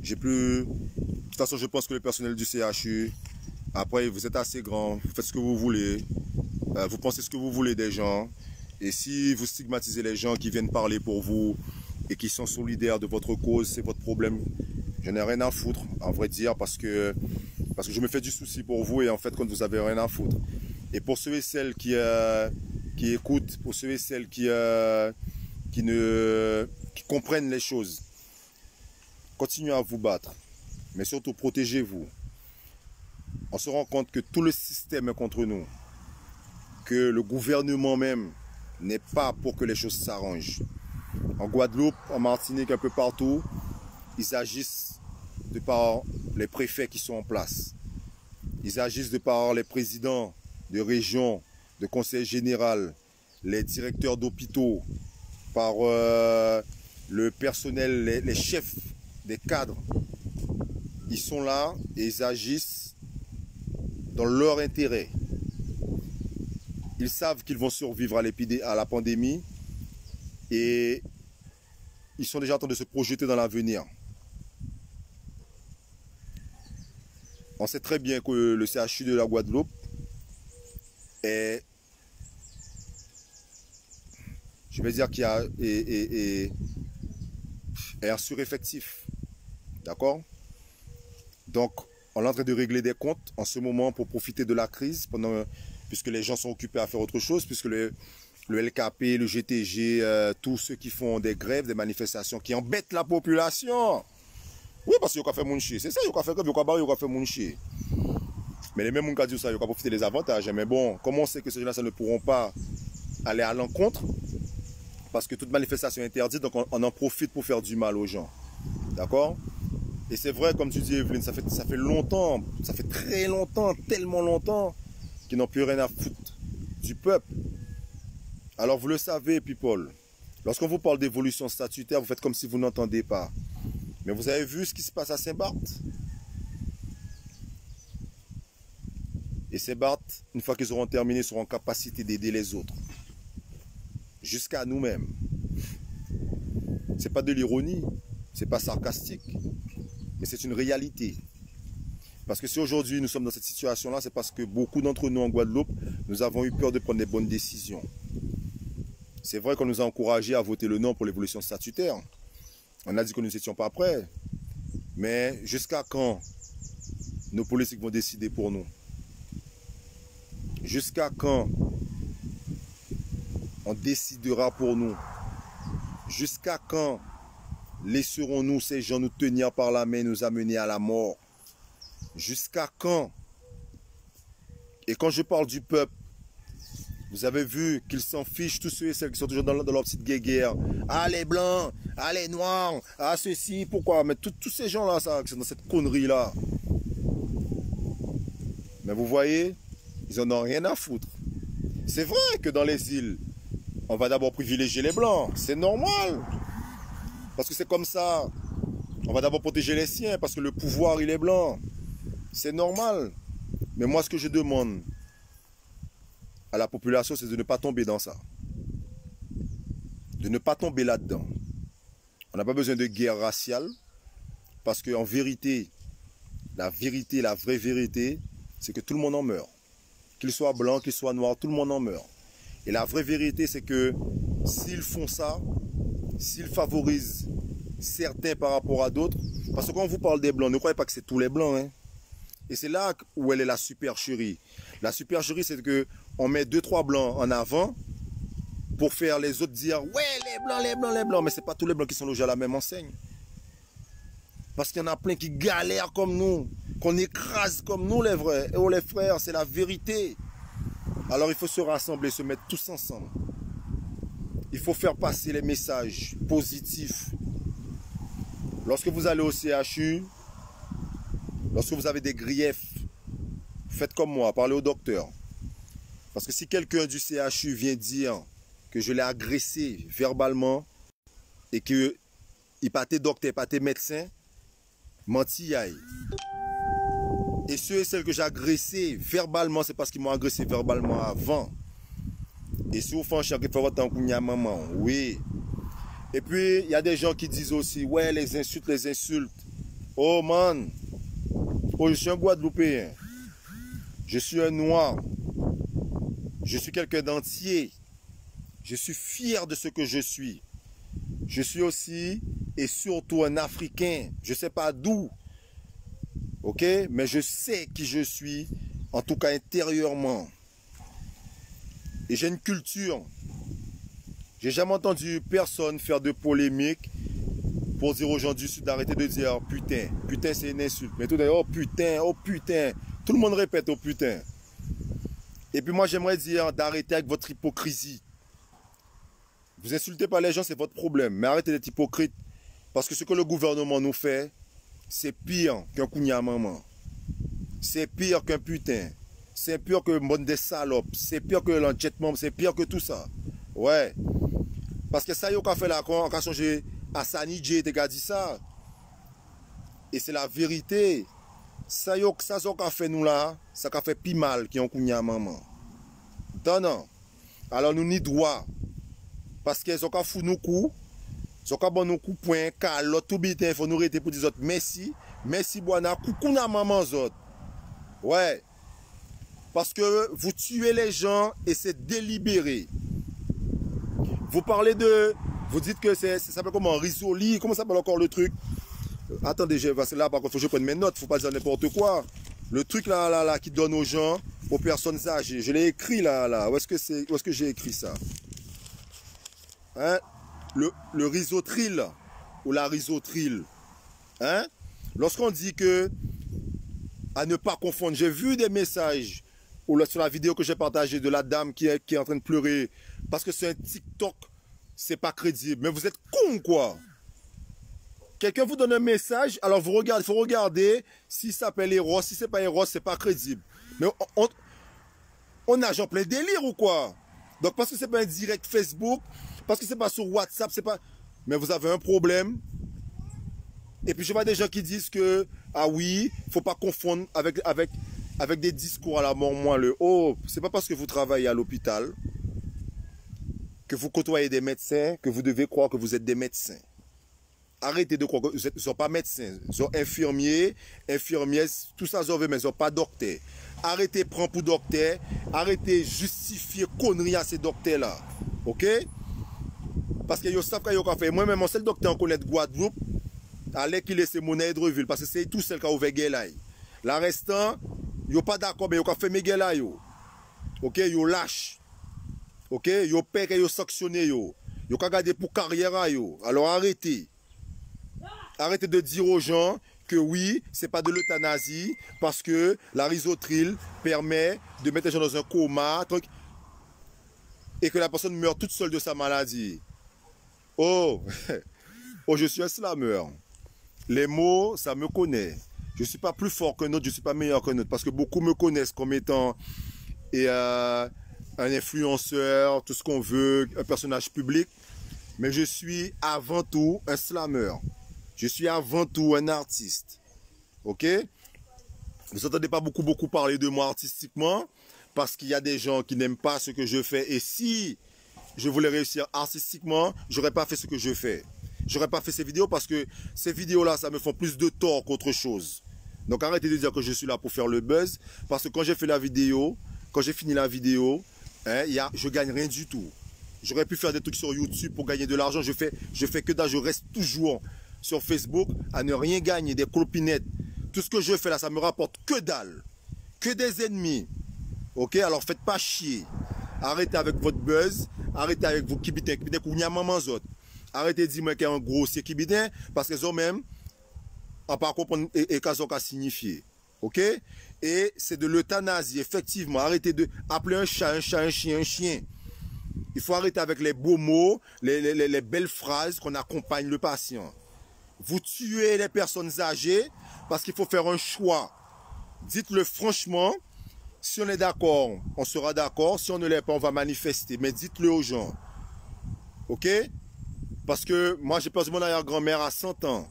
J'ai plus... De toute façon, je pense que le personnel du CHU, après, vous êtes assez grand, vous faites ce que vous voulez, vous pensez ce que vous voulez des gens. Et si vous stigmatisez les gens qui viennent parler pour vous et qui sont solidaires de votre cause, c'est votre problème. Je n'ai rien à foutre, à vrai dire, parce que je me fais du souci pour vous et en fait, quand vous avez rien à foutre. Et pour ceux et celles qui écoutent, pour ceux et celles qui comprennent les choses, continuez à vous battre, mais surtout protégez-vous. On se rend compte que tout le système est contre nous, que le gouvernement même n'est pas pour que les choses s'arrangent. En Guadeloupe, en Martinique, un peu partout, ils agissent de par les préfets qui sont en place. Ils agissent de par les présidents de région, de conseil général, les directeurs d'hôpitaux, par le personnel, les chefs des cadres. Ils sont là et ils agissent dans leur intérêt. Ils savent qu'ils vont survivre à la pandémie et ils sont déjà en train de se projeter dans l'avenir. On sait très bien que le CHU de la Guadeloupe est, je vais dire qu'il est un sureffectif. D'accord? Donc, on est en train de régler des comptes en ce moment pour profiter de la crise, puisque les gens sont occupés à faire autre chose, puisque le LKP, le GTG, tous ceux qui font des grèves, des manifestations, qui embêtent la population. Oui, parce qu'il y a fait mon chier. C'est ça, il y a fait grève, il y a fait mon chier. Mais les mêmes gens qui disent ça, ils ont profiter des avantages. Mais bon, comment on sait que ces gens-là, ça ne pourront pas aller à l'encontre? Parce que toute manifestation est interdite, donc on en profite pour faire du mal aux gens. D'accord? Et c'est vrai, comme tu dis, Evelyne, ça fait longtemps, ça fait très longtemps, tellement longtemps, qu'ils n'ont plus rien à foutre du peuple. Alors vous le savez, people, lorsqu'on vous parle d'évolution statutaire, vous faites comme si vous n'entendez pas. Mais vous avez vu ce qui se passe à Saint-Barth? Et Saint-Barth, une fois qu'ils auront terminé, seront en capacité d'aider les autres. Jusqu'à nous-mêmes. C'est pas de l'ironie, c'est pas sarcastique, mais c'est une réalité. Parce que si aujourd'hui nous sommes dans cette situation-là, c'est parce que beaucoup d'entre nous en Guadeloupe, nous avons eu peur de prendre les bonnes décisions. C'est vrai qu'on nous a encouragés à voter le non pour l'évolution statutaire. On a dit que nous n'étions pas prêts. Mais jusqu'à quand nos politiques vont décider pour nous? Jusqu'à quand on décidera pour nous? Jusqu'à quand laisserons-nous ces gens nous tenir par la main et nous amener à la mort? Jusqu'à quand? Et quand je parle du peuple, vous avez vu qu'ils s'en fichent, tous ceux et celles qui sont toujours dans leur petite guéguerre. Ah, les blancs, ah, les noirs, ah, ceci, pourquoi? Mais tous ces gens-là, qui sont dans cette connerie-là. Mais vous voyez, ils en ont rien à foutre. C'est vrai que dans les îles, on va d'abord privilégier les blancs. C'est normal. Parce que c'est comme ça. On va d'abord protéger les siens parce que le pouvoir, il est blanc. C'est normal. Mais moi, ce que je demande à la population, c'est de ne pas tomber dans ça. De ne pas tomber là-dedans. On n'a pas besoin de guerre raciale. Parce qu'en vérité, la vraie vérité, c'est que tout le monde en meurt. Qu'il soit blanc, qu'il soit noir, tout le monde en meurt. Et la vraie vérité, c'est que s'ils font ça, s'ils favorisent certains par rapport à d'autres, parce que quand on vous parle des blancs, ne croyez pas que c'est tous les blancs. Hein. Et c'est là où elle est la supercherie. La supercherie, c'est qu'on met 2-3 blancs en avant pour faire les autres dire « Ouais, les blancs, les blancs, les blancs ». Mais ce n'est pas tous les blancs qui sont logés à la même enseigne. Parce qu'il y en a plein qui galèrent comme nous, qu'on écrase comme nous, les vrais. Et oh, les frères, c'est la vérité. Alors il faut se rassembler, se mettre tous ensemble. Il faut faire passer les messages positifs. Lorsque vous allez au CHU, lorsque vous avez des griefs, faites comme moi, parlez au docteur. Parce que si quelqu'un du CHU vient dire que je l'ai agressé verbalement et qu'il n'est pas tes docteur, pas tes médecins, menti aille. Et ceux et celles que j'ai agressés verbalement, c'est parce qu'ils m'ont agressé verbalement avant. Et si vous faites un chien qui fait votre temps, maman, oui. Et puis, il y a des gens qui disent aussi, ouais, les insultes, les insultes. Oh man, oh, je suis un Guadeloupéen. Je suis un noir. Je suis quelqu'un d'entier. Je suis fier de ce que je suis. Je suis aussi et surtout un Africain. Je ne sais pas d'où. Ok? Mais je sais qui je suis, en tout cas intérieurement. Et j'ai une culture. J'ai jamais entendu personne faire de polémique pour dire aux gens du Sud d'arrêter de dire putain. Putain, c'est une insulte. Mais tout d'ailleurs, oh putain, oh putain. Tout le monde répète oh putain. Et puis moi, j'aimerais dire d'arrêter avec votre hypocrisie. Vous insultez pas les gens, c'est votre problème. Mais arrêtez d'être hypocrite. Parce que ce que le gouvernement nous fait, c'est pire qu'un kounya maman. C'est pire qu'un putain. C'est pire que monde des salopes. C'est pire que l'enjettement. C'est pire que tout ça. Ouais. Parce que ça, il a fait là, quand on a changé à Sanidje, tu as dit ça. Et c'est la vérité. Ça, ça a fait nous là, ça a fait plus mal qu'un kounya maman. Non. Alors nous n'y droit. Parce qu'ils ont foutu nos coups. Ils ont bon nos coups point calotte tout bitin, il faut nous arrêter pour dire autres merci. Merci Boana, coucou na maman autres. Ouais. Parce que vous tuez les gens et c'est délibéré. Vous parlez de... Vous dites que ça s'appelle comment? Risoli. Comment ça s'appelle encore le truc? Attendez, parce que là, par contre, il faut que je prenne mes notes. Il ne faut pas dire n'importe quoi. Le truc là, qui donne aux gens, aux personnes âgées. Je l'ai écrit là. Où est-ce que j'ai écrit ça? Hein? Le risotril ou la risotril. Hein? Lorsqu'on dit que à ne pas confondre, j'ai vu des messages ou sur la vidéo que j'ai partagée de la dame qui est en train de pleurer parce que c'est un TikTok, c'est pas crédible. Mais vous êtes con quoi. Quelqu'un vous donne un message, alors vous regardez, il faut regarder si ça s'appelle Eros, si c'est pas Eros, c'est pas crédible. Mais on a genre plein délire ou quoi? Donc parce que c'est pas un direct Facebook, parce que c'est pas sur WhatsApp, c'est pas... Mais vous avez un problème. Et puis je vois des gens qui disent que, ah oui, faut pas confondre avec des discours à la mort moelle. Oh, c'est pas parce que vous travaillez à l'hôpital que vous côtoyez des médecins que vous devez croire que vous êtes des médecins. Arrêtez de croire que vous ne sont pas médecins. Ils sont infirmiers, infirmières, tout ça, mais ils ne sont pas docteurs. Arrêtez de prendre pour docteur. Arrêtez de justifier conneries à ces docteurs-là. Ok? Parce que vous savez ce qu'ils ont fait. Moi-même, mon seul docteur en connaît de Guadeloupe, allez qu'il laisse mon Edreville, parce que c'est tout seul qui a ouvert Guélaï. Le restant, ils ne sont pas d'accord, mais ils ont fait mes Guélaï. Ok? Ils lâchent. Ok? Ils payent, ils sanctionnent. Ils ont gardé pour carrière. Alors arrêtez. Arrêtez de dire aux gens que oui, c'est pas de l'euthanasie parce que la risotril permet de mettre les gens dans un coma et que la personne meurt toute seule de sa maladie. Oh, oh, je suis un slammer. Les mots, ça me connaît. Je ne suis pas plus fort qu'un autre, je ne suis pas meilleur qu'un autre parce que beaucoup me connaissent comme étant un influenceur, tout ce qu'on veut, un personnage public. Mais je suis avant tout un slammer. Je suis avant tout un artiste. Ok? Vous n'entendez pas beaucoup parler de moi artistiquement parce qu'il y a des gens qui n'aiment pas ce que je fais. Et si je voulais réussir artistiquement, j'aurais pas fait ce que je fais. J'aurais pas fait ces vidéos parce que ces vidéos-là, ça me font plus de tort qu'autre chose. Donc arrêtez de dire que je suis là pour faire le buzz. Parce que quand j'ai fait la vidéo, quand j'ai fini la vidéo, hein, je gagne rien du tout. J'aurais pu faire des trucs sur YouTube pour gagner de l'argent. Je fais que dalle. Je reste toujours sur Facebook à ne rien gagner, des clopinettes. Tout ce que je fais là, ça me rapporte que dalle. Que des ennemis. Ok, alors faites pas chier. Arrêtez avec votre buzz. Arrêtez avec vos kibitins. Arrêtez de dire qu'il y a un grossier kibitin. Parce que eux même, on pas comprendre et qu'est-ce que ça signifie. Ok? Et c'est de l'euthanasie, effectivement. Arrêtez de appeler un chat, un chien, un chien. Il faut arrêter avec les beaux mots, les belles phrases qu'on accompagne le patient. Vous tuez les personnes âgées parce qu'il faut faire un choix. Dites-le franchement. Si on est d'accord, on sera d'accord. Si on ne l'est pas, on va manifester. Mais dites-le aux gens. Ok? Parce que moi, j'ai perdu mon arrière-grand-mère à 100 ans.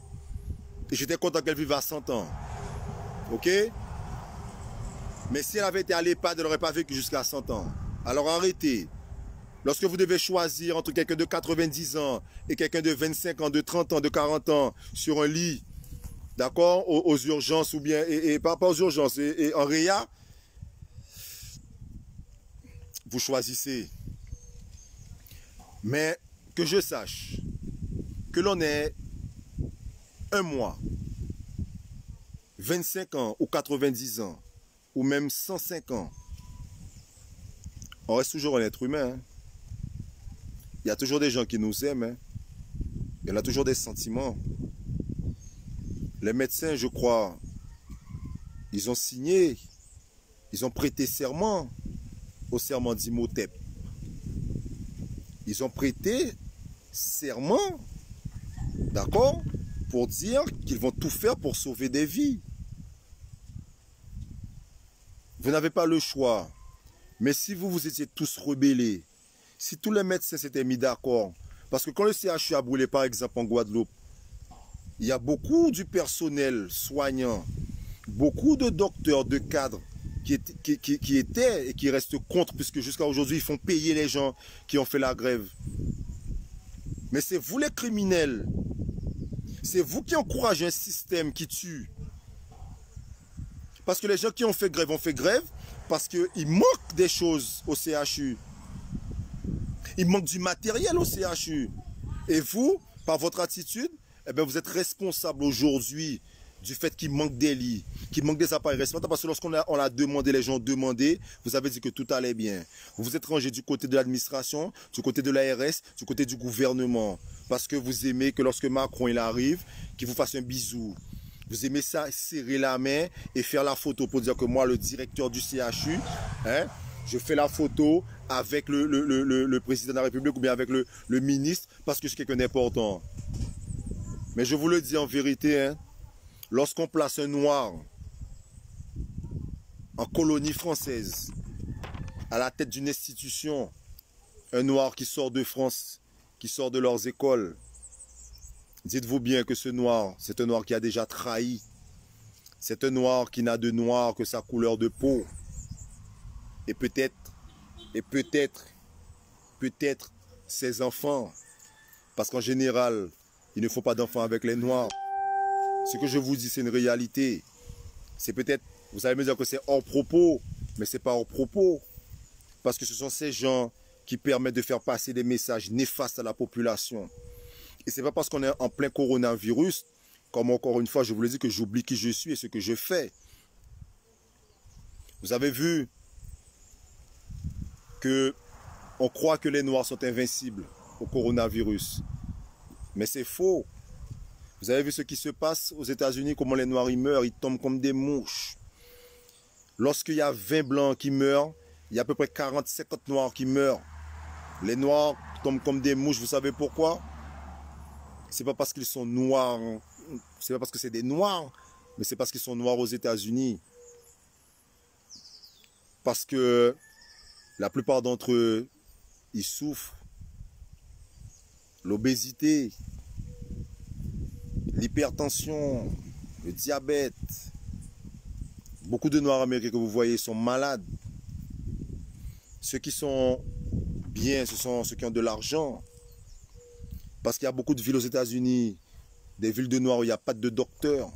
Et j'étais content qu'elle vive à 100 ans. Ok? Mais si elle avait été à l'EHPAD, elle n'aurait pas vécu jusqu'à 100 ans. Alors arrêtez. Lorsque vous devez choisir entre quelqu'un de 90 ans et quelqu'un de 25 ans, de 30 ans, de 40 ans sur un lit, d'accord, aux urgences ou bien, et pas aux urgences, et en réa, vous choisissez. Mais que je sache que l'on ait un mois, 25 ans ou 90 ans, ou même 105 ans, on reste toujours un être humain. Hein. Il y a toujours des gens qui nous aiment. Hein. Il y en a toujours des sentiments. Les médecins, je crois, ils ont signé, ils ont prêté serment au serment d'Imhotep. Ils ont prêté serment, d'accord, pour dire qu'ils vont tout faire pour sauver des vies. Vous n'avez pas le choix. Mais si vous étiez tous rebellés, si tous les médecins s'étaient mis d'accord, parce que quand le CHU a brûlé, par exemple, en Guadeloupe, il y a beaucoup du personnel soignant, beaucoup de docteurs, de cadres qui étaient et qui restent contre, puisque jusqu'à aujourd'hui, ils font payer les gens qui ont fait la grève. Mais c'est vous les criminels. C'est vous qui encouragez un système qui tue. Parce que les gens qui ont fait grève parce qu'il manque des choses au CHU. Il manque du matériel au CHU. Et vous, par votre attitude, eh bien, vous êtes responsable aujourd'hui du fait qu'il manque des lits, qu'il manque des appareils respirateurs. Parce que lorsqu'on a demandé, les gens ont demandé, vous avez dit que tout allait bien. Vous vous êtes rangé du côté de l'administration, du côté de l'ARS, du côté du gouvernement. Parce que vous aimez que lorsque Macron il arrive, qu'il vous fasse un bisou. Vous aimez ça, serrer la main et faire la photo pour dire que moi, le directeur du CHU, hein, je fais la photo avec le président de la République ou bien avec le ministre parce que c'est quelqu'un d'important. Mais je vous le dis en vérité, hein, lorsqu'on place un noir en colonie française à la tête d'une institution, un noir qui sort de France, qui sort de leurs écoles, dites-vous bien que ce noir, c'est un noir qui a déjà trahi. C'est un noir qui n'a de noir que sa couleur de peau. Et peut-être ses enfants. Parce qu'en général, il ne faut pas d'enfants avec les noirs. Ce que je vous dis, c'est une réalité. C'est peut-être, vous allez me dire que c'est hors propos, mais ce n'est pas hors propos. Parce que ce sont ces gens qui permettent de faire passer des messages néfastes à la population. Et ce n'est pas parce qu'on est en plein coronavirus, comme encore une fois, je vous le dis, que j'oublie qui je suis et ce que je fais. Vous avez vu que on croit que les Noirs sont invincibles au coronavirus. Mais c'est faux. Vous avez vu ce qui se passe aux États-Unis, comment les Noirs ils meurent, ils tombent comme des mouches. Lorsqu'il y a 20 Blancs qui meurent, il y a à peu près 40-50 Noirs qui meurent. Les Noirs tombent comme des mouches, vous savez pourquoi? C'est pas parce qu'ils sont noirs, c'est pas parce que c'est des Noirs, mais c'est parce qu'ils sont noirs aux États-Unis. Parce que La plupart d'entre eux, ils souffrent. L'obésité, l'hypertension, le diabète. Beaucoup de Noirs américains que vous voyez sont malades. Ceux qui sont bien, ce sont ceux qui ont de l'argent. Parce qu'il y a beaucoup de villes aux États-Unis, des villes de Noirs où il n'y a pas de docteur.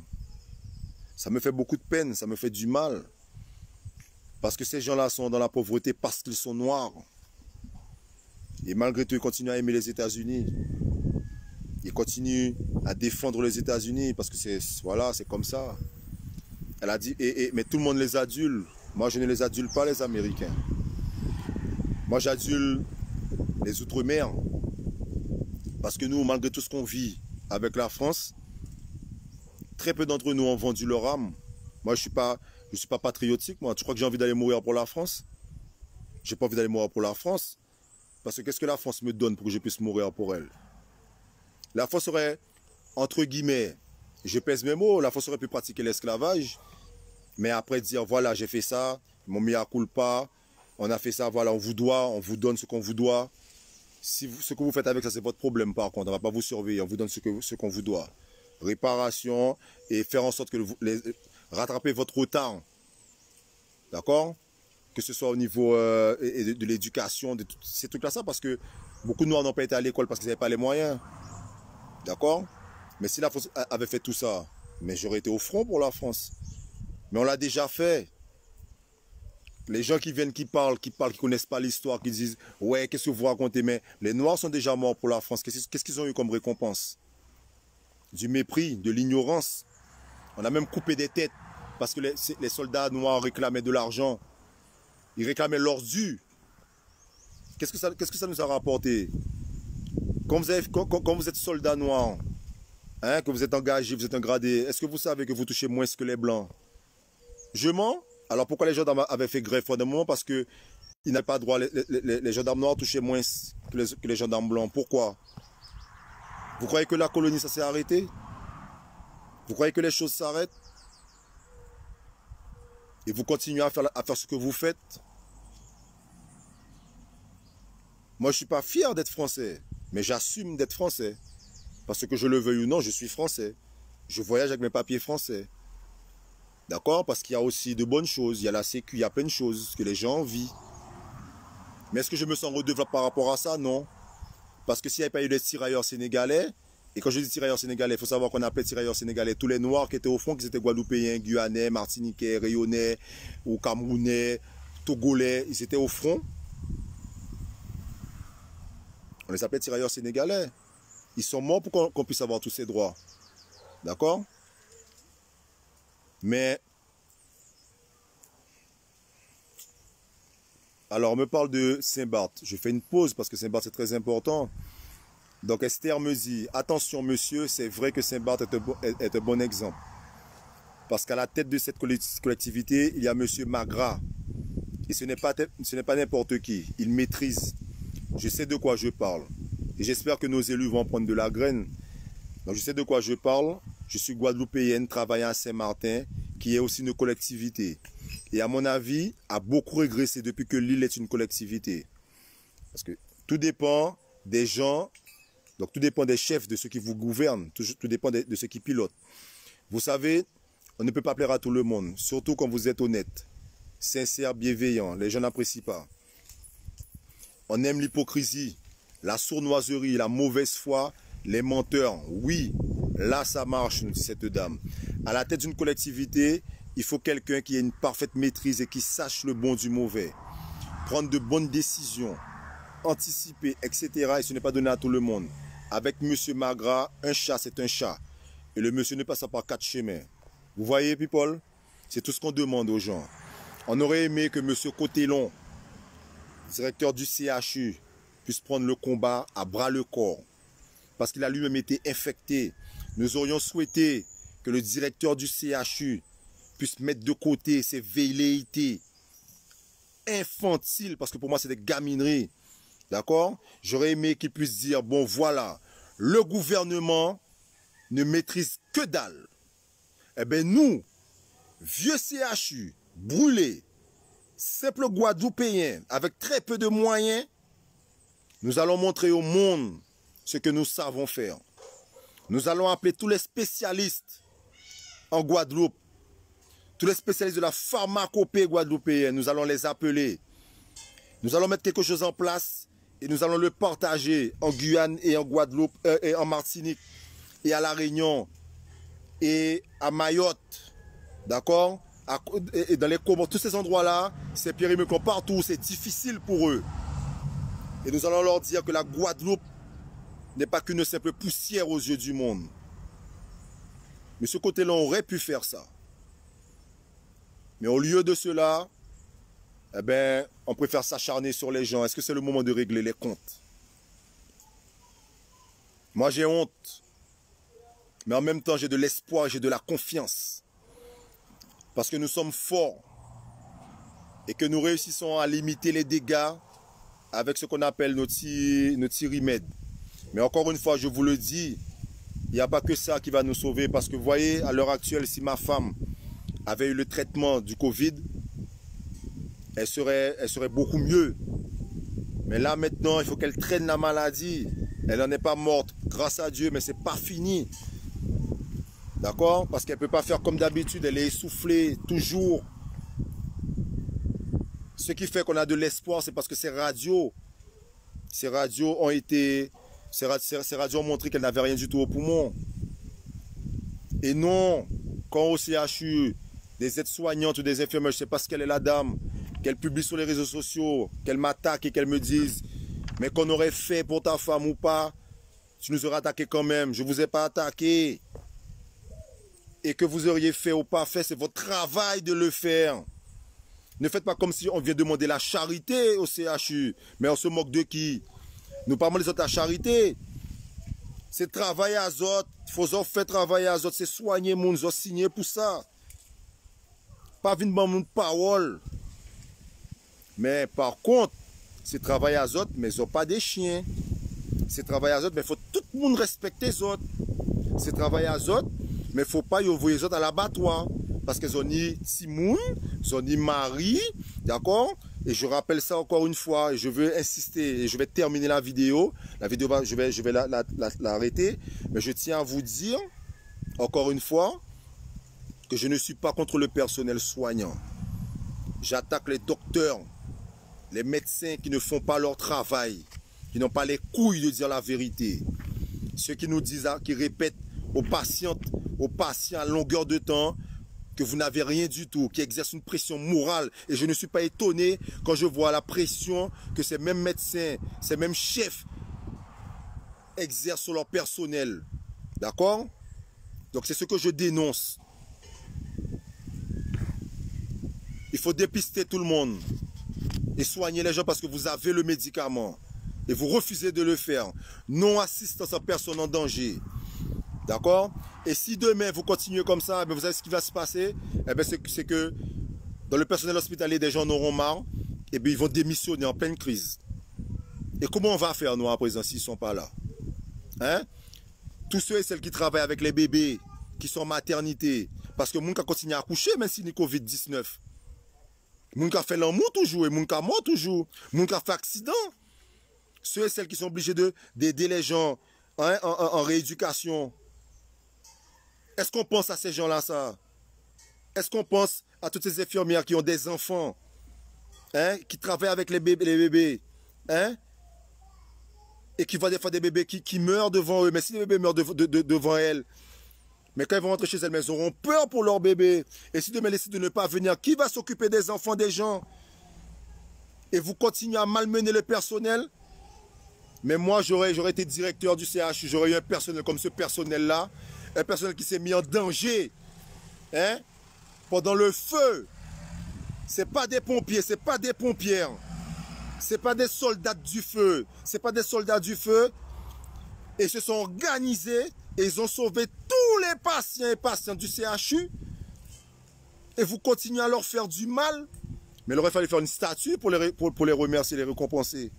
Ça me fait beaucoup de peine, ça me fait du mal. Parce que ces gens-là sont dans la pauvreté parce qu'ils sont noirs. Et malgré tout, ils continuent à aimer les États-Unis. Ils continuent à défendre les États-Unis parce que c'est voilà, c'est comme ça. Elle a dit, mais tout le monde les adule. Moi, je ne les adule pas, les Américains. Moi, j'adule les Outre-mer. Parce que nous, malgré tout ce qu'on vit avec la France, très peu d'entre nous ont vendu leur âme. Moi, je ne suis pas patriotique. Moi, tu crois que j'ai envie d'aller mourir pour la France? J'ai pas envie d'aller mourir pour la France. Parce que qu'est-ce que la France me donne pour que je puisse mourir pour elle? La France aurait, entre guillemets, je pèse mes mots, la France aurait pu pratiquer l'esclavage, mais après dire, voilà, j'ai fait ça, mon mea culpa, on a fait ça, voilà, on vous doit, on vous donne ce qu'on vous doit. Si vous, ce que vous faites avec ça, c'est votre problème par contre, on ne va pas vous surveiller, on vous donne ce qu'on vous doit. Réparation et faire en sorte que rattraper votre retard. D'accord? Que ce soit au niveau de l'éducation, de ces trucs-là, ça, parce que beaucoup de Noirs n'ont pas été à l'école parce qu'ils n'avaient pas les moyens. D'accord? Mais si la France avait fait tout ça, mais j'aurais été au front pour la France. Mais on l'a déjà fait. Les gens qui viennent, qui parlent, qui connaissent pas l'histoire, qui disent « Ouais, qu'est-ce que vous racontez ?» Mais les Noirs sont déjà morts pour la France. Qu'est-ce qu'ils ont eu comme récompense? Du mépris, de l'ignorance. On a même coupé des têtes parce que les soldats noirs réclamaient de l'argent. Ils réclamaient leur dû. Qu'est-ce que ça nous a rapporté? Quand vous êtes soldat noir, hein, que vous êtes engagé, vous êtes un gradé, est-ce que vous savez que vous touchez moins que les blancs? Je mens. Alors pourquoi les gendarmes avaient fait grève pendant un moment? Parce qu'ils n'avaient pas droit, les gendarmes noirs touchaient moins que les gendarmes blancs. Pourquoi? Vous croyez que la colonie, ça s'est arrêté? Vous croyez que les choses s'arrêtent? Et vous continuez à faire ce que vous faites? Moi, je ne suis pas fier d'être français, mais j'assume d'être français. Parce que je le veuille ou non, je suis français. Je voyage avec mes papiers français. D'accord? Parce qu'il y a aussi de bonnes choses. Il y a la sécu, il y a plein de choses que les gens envient. Mais est-ce que je me sens redevable par rapport à ça? Non. Parce que s'il n'y avait pas eu des tirailleurs sénégalais, et quand je dis tirailleurs sénégalais, il faut savoir qu'on appelle tirailleurs sénégalais tous les Noirs qui étaient au front, qui étaient Guadeloupéens, Guyanais, Martiniquais, Rayonnais, ou Camerounais, Togolais, ils étaient au front. On les appelle tirailleurs sénégalais. Ils sont morts pour qu'on puisse avoir tous ces droits. D'accord? Mais, alors on me parle de Saint-Barth. Je fais une pause parce que Saint-Barth c'est très important. Donc Esther me dit, attention monsieur, c'est vrai que Saint-Barth est un bon exemple. Parce qu'à la tête de cette collectivité, il y a monsieur Magra. Et ce n'est pas n'importe qui. Il maîtrise. Je sais de quoi je parle. Et j'espère que nos élus vont prendre de la graine. Donc je sais de quoi je parle. Je suis guadeloupéenne, travaillant à Saint-Martin, qui est aussi une collectivité. Et à mon avis, a beaucoup régressé depuis que l'île est une collectivité. Parce que tout dépend des gens, donc tout dépend des chefs, de ceux qui vous gouvernent, tout dépend de ceux qui pilotent. Vous savez, on ne peut pas plaire à tout le monde, surtout quand vous êtes honnête, sincère, bienveillant. Les gens n'apprécient pas. On aime l'hypocrisie, la sournoiserie, la mauvaise foi, les menteurs. Oui, là ça marche, nous dit cette dame. À la tête d'une collectivité, il faut quelqu'un qui ait une parfaite maîtrise et qui sache le bon du mauvais. Prendre de bonnes décisions, anticiper, etc. Et ce n'est pas donné à tout le monde. Avec M. Magra, un chat c'est un chat. Et le monsieur ne passe pas 4 chemins. Vous voyez, people? C'est tout ce qu'on demande aux gens. On aurait aimé que M. Cotellon, directeur du CHU, puisse prendre le combat à bras le corps. Parce qu'il a lui-même été infecté. Nous aurions souhaité que le directeur du CHU puisse mettre de côté ces velléités infantiles, parce que pour moi c'est des gamineries. D'accord? J'aurais aimé qu'il puisse dire, bon voilà, le gouvernement ne maîtrise que dalle. Eh bien nous, vieux CHU, brûlés, simple Guadeloupéens, avec très peu de moyens, nous allons montrer au monde ce que nous savons faire. Nous allons appeler tous les spécialistes en Guadeloupe, tous les spécialistes de la pharmacopée guadeloupéenne, nous allons les appeler. Nous allons mettre quelque chose en place et nous allons le partager en Guyane et en Guadeloupe, et en Martinique, et à La Réunion, et à Mayotte, d'accord? Et dans les Comores, tous ces endroits-là, ces périmètres partout, c'est difficile pour eux. Et nous allons leur dire que la Guadeloupe n'est pas qu'une simple poussière aux yeux du monde. Mais ce côté-là, on aurait pu faire ça. Mais au lieu de cela, eh ben, on préfère s'acharner sur les gens. Est-ce que c'est le moment de régler les comptes? Moi, j'ai honte. Mais en même temps, j'ai de l'espoir, j'ai de la confiance. Parce que nous sommes forts. Et que nous réussissons à limiter les dégâts avec ce qu'on appelle nos petits remèdes. Mais encore une fois, je vous le dis, il n'y a pas que ça qui va nous sauver. Parce que vous voyez, à l'heure actuelle, si ma femme avait eu le traitement du Covid, elle serait beaucoup mieux. Mais là, maintenant, il faut qu'elle traîne la maladie. Elle n'en est pas morte, grâce à Dieu, mais c'est pas fini. D'accord? Parce qu'elle ne peut pas faire comme d'habitude, elle est essoufflée, toujours. Ce qui fait qu'on a de l'espoir, c'est parce que ces radios ont été... Ces radios ont montré qu'elle n'avait rien du tout au poumon. Et non, quand au CHU, des aides-soignantes ou des infirmières, je ne sais pas ce qu'elle est la dame, qu'elle publie sur les réseaux sociaux, qu'elle m'attaque et qu'elle me dise « Mais qu'on aurait fait pour ta femme ou pas, tu nous aurais attaqué quand même, je ne vous ai pas attaqué. » Et que vous auriez fait ou pas fait, c'est votre travail de le faire. Ne faites pas comme si on vient demander la charité au CHU. Mais on se moque de qui? Nous parlons les autres à charité. C'est travailler à autres. Il faut faire travailler à autres. C'est soigner les gens, signer pour ça. Pas venir dans mon parole. Mais par contre, c'est travailler à autres, mais ils n'ont pas des chiens. C'est travailler à autres, mais il faut tout le monde respecter les autres. C'est travailler à autres, mais il ne faut pas y envoyer les autres à l'abattoir. Parce qu'ils ont ni Timoun, ils ont ni mari, d'accord? Et je rappelle ça encore une fois, et je veux insister, et je vais terminer la vidéo. La vidéo, je vais l'arrêter. Mais je tiens à vous dire, encore une fois, que je ne suis pas contre le personnel soignant. J'attaque les docteurs, les médecins qui ne font pas leur travail, qui n'ont pas les couilles de dire la vérité. Ceux qui nous disent, qui répètent aux patients à longueur de temps, que vous n'avez rien du tout, qui exercent une pression morale. Et je ne suis pas étonné quand je vois la pression que ces mêmes médecins, ces mêmes chefs exercent sur leur personnel. D'accord? Donc c'est ce que je dénonce. Il faut dépister tout le monde et soigner les gens parce que vous avez le médicament et vous refusez de le faire. Non assistance à personne en danger. D'accord? Et si demain vous continuez comme ça, vous savez ce qui va se passer? C'est que dans le personnel hospitalier, des gens en auront marre et bien ils vont démissionner en pleine crise. Et comment on va faire nous à présent s'ils ne sont pas là? Hein? Tous ceux et celles qui travaillent avec les bébés, qui sont en maternité, parce que moun ka continue à accoucher même si ni Covid-19. Moun ka fait l'amour toujours et moun ka mort toujours. Moun ka fait accident. Ceux et celles qui sont obligés d'aider les gens en rééducation. Est-ce qu'on pense à ces gens-là, ça? Est-ce qu'on pense à toutes ces infirmières qui ont des enfants, hein, qui travaillent avec les bébés, hein, et qui voient des fois des bébés qui meurent devant eux, mais si les bébés meurent devant elles, mais quand ils vont rentrer chez elles, elles auront peur pour leur bébé. Et si demain elles décident de ne pas venir, qui va s'occuper des enfants des gens? Et vous continuez à malmener le personnel? Mais moi, j'aurais été directeur du CHU, j'aurais eu un personnel comme ce personnel-là, un personnel qui s'est mis en danger, hein, pendant le feu. Ce n'est pas des pompiers, ce n'est pas des pompières, ce n'est pas des soldats du feu, ce n'est pas des soldats du feu. Et ils se sont organisés et ils ont sauvé tous les patients et patientes du CHU. Et vous continuez à leur faire du mal. Mais il aurait fallu faire une statue pour les remercier, les récompenser.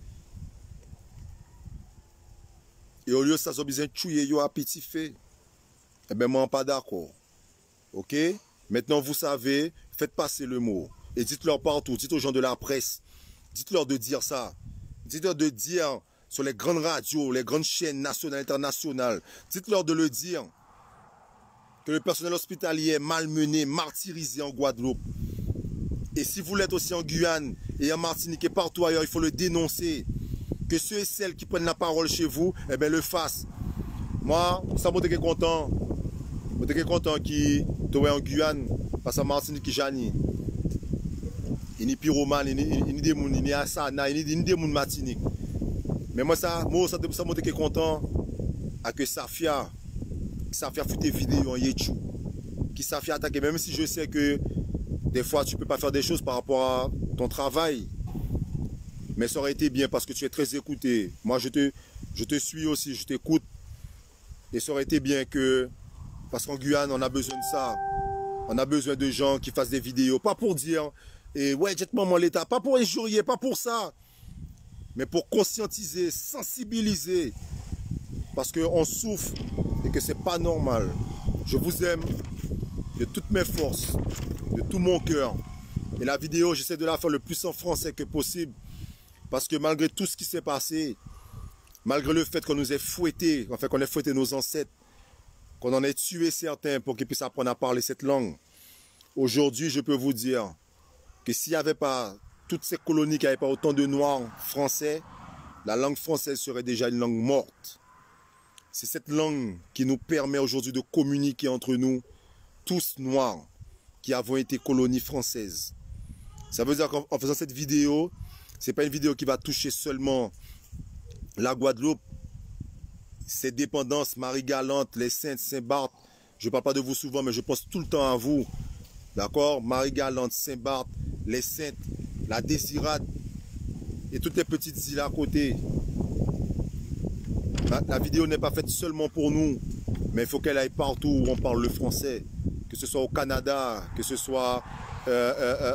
Et au lieu de ça, ils ont besoin de tuer à petit fait. Eh bien, moi, pas d'accord. Ok? Maintenant, vous savez, faites passer le mot. Et dites-leur partout, dites aux gens de la presse, dites-leur de dire ça. Dites-leur de dire sur les grandes radios, les grandes chaînes nationales, internationales. Dites-leur de le dire. Que le personnel hospitalier est malmené, martyrisé en Guadeloupe. Et si vous l'êtes aussi en Guyane et en Martinique et partout ailleurs, il faut le dénoncer. Que ceux et celles qui prennent la parole chez vous, eh bien, le fassent. Moi, ça m'a été content. Je suis content qui soit en Guyane, parce qu'en Martinique, qui j'ani. Il y a pyromane, il y a des gens, il y a Asana, il y a des gens Martinique. Mais moi, ça m'a été content avec Safia. Safia fait des vidéos en YouTube. Qui Safia attaquer, même si je sais que des fois, tu ne peux pas faire des choses par rapport à ton travail. Mais ça aurait été bien parce que tu es très écouté. Moi, je te suis aussi, je t'écoute. Et ça aurait été bien que... Parce qu'en Guyane, on a besoin de ça. On a besoin de gens qui fassent des vidéos. Pas pour dire, ouais, jette-moi mon l'état. Pas pour injurier, pas pour ça. Mais pour conscientiser, sensibiliser. Parce qu'on souffre et que c'est pas normal. Je vous aime de toutes mes forces, de tout mon cœur. Et la vidéo, j'essaie de la faire le plus en français que possible. Parce que malgré tout ce qui s'est passé, malgré le fait qu'on nous ait fouettés, enfin qu'on ait fouetté nos ancêtres, qu'on en ait tué certains pour qu'ils puissent apprendre à parler cette langue. Aujourd'hui, je peux vous dire que s'il n'y avait pas toutes ces colonies, qu'il n'y avait pas autant de Noirs français, la langue française serait déjà une langue morte. C'est cette langue qui nous permet aujourd'hui de communiquer entre nous, tous Noirs, qui avons été colonies françaises. Ça veut dire qu'en faisant cette vidéo, ce n'est pas une vidéo qui va toucher seulement la Guadeloupe, ces dépendances, Marie-Galante, les Saintes, Saint-Barth. Je ne parle pas de vous souvent, mais je pense tout le temps à vous. D'accord? Marie-Galante, Saint-Barth, les Saintes, la Désirade et toutes les petites îles à côté. La vidéo n'est pas faite seulement pour nous, mais il faut qu'elle aille partout où on parle le français. Que ce soit au Canada, que ce soit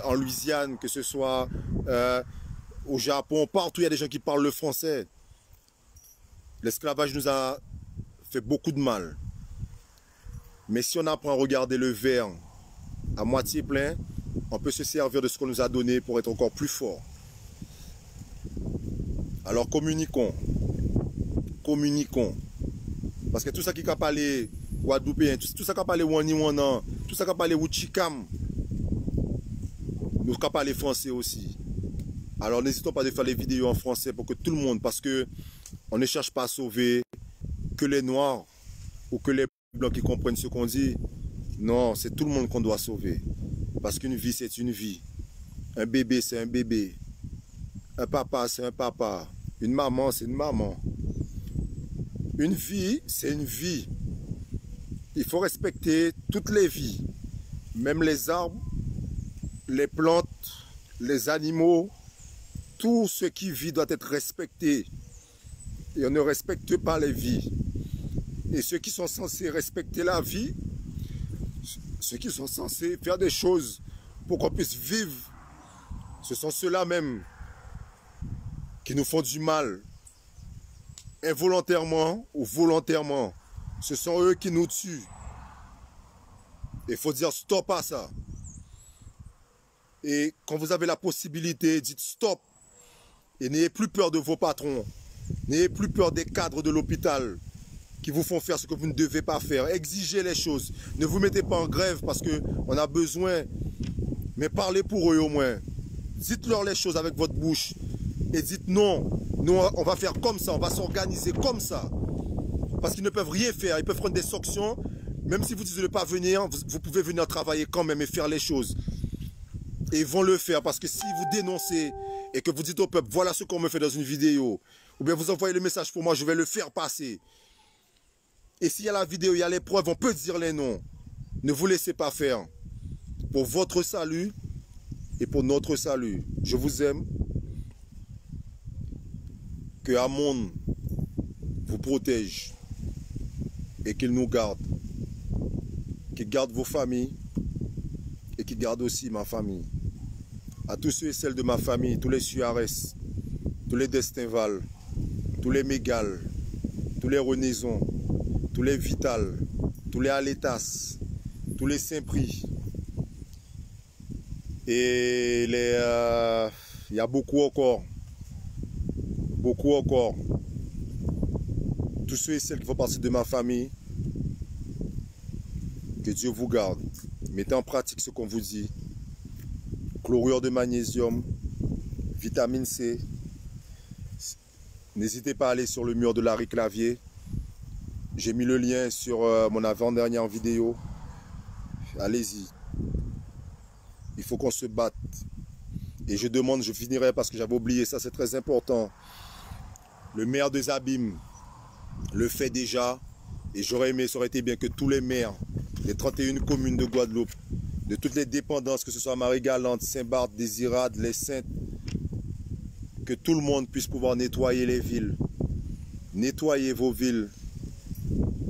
en Louisiane, que ce soit au Japon, partout il y a des gens qui parlent le français. L'esclavage nous a fait beaucoup de mal. Mais si on apprend à regarder le verre à moitié plein, on peut se servir de ce qu'on nous a donné pour être encore plus fort. Alors communiquons. Communiquons. Parce que tout ça qui a parlé Guadeloupéen, tout ça qui a parlé Wani Wanan, tout ça qui a parlé Wuchikam, nous avons parlé français aussi. Alors n'hésitons pas de faire les vidéos en français pour que tout le monde, parce que on ne cherche pas à sauver que les Noirs ou que les Blancs qui comprennent ce qu'on dit. Non, c'est tout le monde qu'on doit sauver. Parce qu'une vie, c'est une vie. Un bébé, c'est un bébé. Un papa, c'est un papa. Une maman, c'est une maman. Une vie, c'est une vie. Il faut respecter toutes les vies. Même les arbres, les plantes, les animaux. Tout ce qui vit doit être respecté. Et on ne respecte pas les vies. Et ceux qui sont censés respecter la vie, ceux qui sont censés faire des choses pour qu'on puisse vivre, ce sont ceux-là même qui nous font du mal, involontairement ou volontairement. Ce sont eux qui nous tuent. Il faut dire stop à ça. Et quand vous avez la possibilité, dites stop. Et n'ayez plus peur de vos patrons. N'ayez plus peur des cadres de l'hôpital qui vous font faire ce que vous ne devez pas faire. Exigez les choses. Ne vous mettez pas en grève parce qu'on a besoin. Mais parlez pour eux au moins. Dites-leur les choses avec votre bouche. Et dites non. Nous, on va faire comme ça. On va s'organiser comme ça. Parce qu'ils ne peuvent rien faire. Ils peuvent prendre des sanctions. Même si vous dites de ne pas venir, vous pouvez venir travailler quand même et faire les choses. Et ils vont le faire. Parce que si vous dénoncez et que vous dites au peuple, voilà ce qu'on me fait dans une vidéo, ou bien vous envoyez le message pour moi, je vais le faire passer. Et s'il y a la vidéo, il y a les preuves, on peut dire les noms. Ne vous laissez pas faire. Pour votre salut et pour notre salut. Je vous aime. Que Amon vous protège et qu'il nous garde. Qu'il garde vos familles et qu'il garde aussi ma famille. À tous ceux et celles de ma famille, tous les Suarez, tous les Destinval, tous les Mégales, tous les Renaisons, tous les Vital, tous les Aletas, tous les Saint-Prix Et il y a beaucoup encore. Beaucoup encore. Tous ceux et celles qui font partie de ma famille, que Dieu vous garde. Mettez en pratique ce qu'on vous dit. Chlorure de magnésium, vitamine C. N'hésitez pas à aller sur le mur de Larry Clavier. J'ai mis le lien sur mon avant-dernière vidéo. Allez-y. Il faut qu'on se batte. Et je demande, je finirai parce que j'avais oublié, ça c'est très important. Le maire de Zabim le fait déjà. Et j'aurais aimé, ça aurait été bien que tous les maires des 31 communes de Guadeloupe, de toutes les dépendances, que ce soit Marie-Galante, Saint-Barth, Désirade, les Saintes, que tout le monde puisse pouvoir nettoyer les villes. Nettoyez vos villes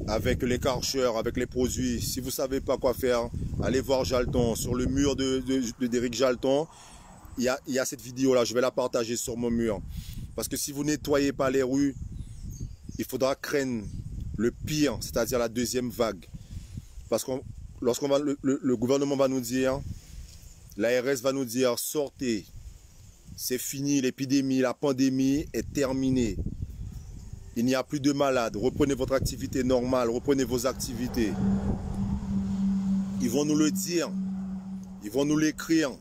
avec les karchers, avec les produits. Si vous ne savez pas quoi faire, allez voir Jalton. Sur le mur d'Éric Jalton, il y a cette vidéo-là. Je vais la partager sur mon mur. Parce que si vous ne nettoyez pas les rues, il faudra craindre le pire, c'est-à-dire la deuxième vague. Parce que le gouvernement va nous dire, l'ARS va nous dire, sortez. C'est fini, l'épidémie, la pandémie est terminée. Il n'y a plus de malades. Reprenez votre activité normale, reprenez vos activités. Ils vont nous le dire, ils vont nous l'écrire.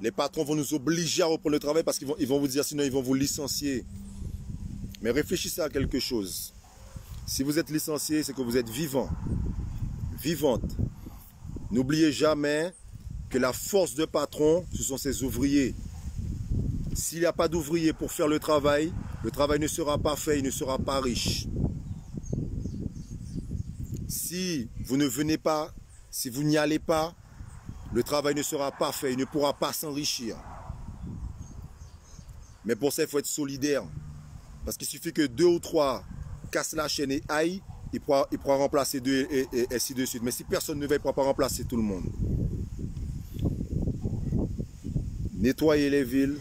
Les patrons vont nous obliger à reprendre le travail parce qu'ils vont vous dire, sinon ils vont vous licencier. Mais réfléchissez à quelque chose. Si vous êtes licencié, c'est que vous êtes vivant, vivante. N'oubliez jamais que la force de patron, ce sont ses ouvriers. S'il n'y a pas d'ouvriers pour faire le travail ne sera pas fait, il ne sera pas riche. Si vous ne venez pas, si vous n'y allez pas, le travail ne sera pas fait, il ne pourra pas s'enrichir. Mais pour ça, il faut être solidaire. Parce qu'il suffit que 2 ou 3 cassent la chaîne et aillent, il pourra remplacer 2 et ainsi de suite. Mais si personne ne veut, il ne pourra pas remplacer tout le monde. Nettoyez les villes,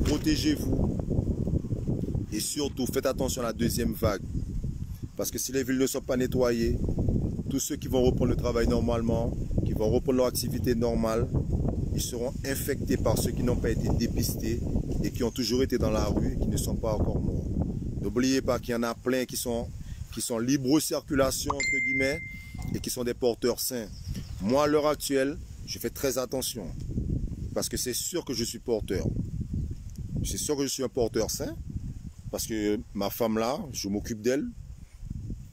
protégez-vous et surtout faites attention à la deuxième vague. Parce que si les villes ne sont pas nettoyées, tous ceux qui vont reprendre le travail normalement, qui vont reprendre leur activité normale, ils seront infectés par ceux qui n'ont pas été dépistés et qui ont toujours été dans la rue et qui ne sont pas encore morts. N'oubliez pas qu'il y en a plein qui sont libre circulation, entre guillemets, et qui sont des porteurs sains. Moi, à l'heure actuelle, je fais très attention. Parce que c'est sûr que je suis porteur. C'est sûr que je suis un porteur sain. Parce que ma femme là, je m'occupe d'elle.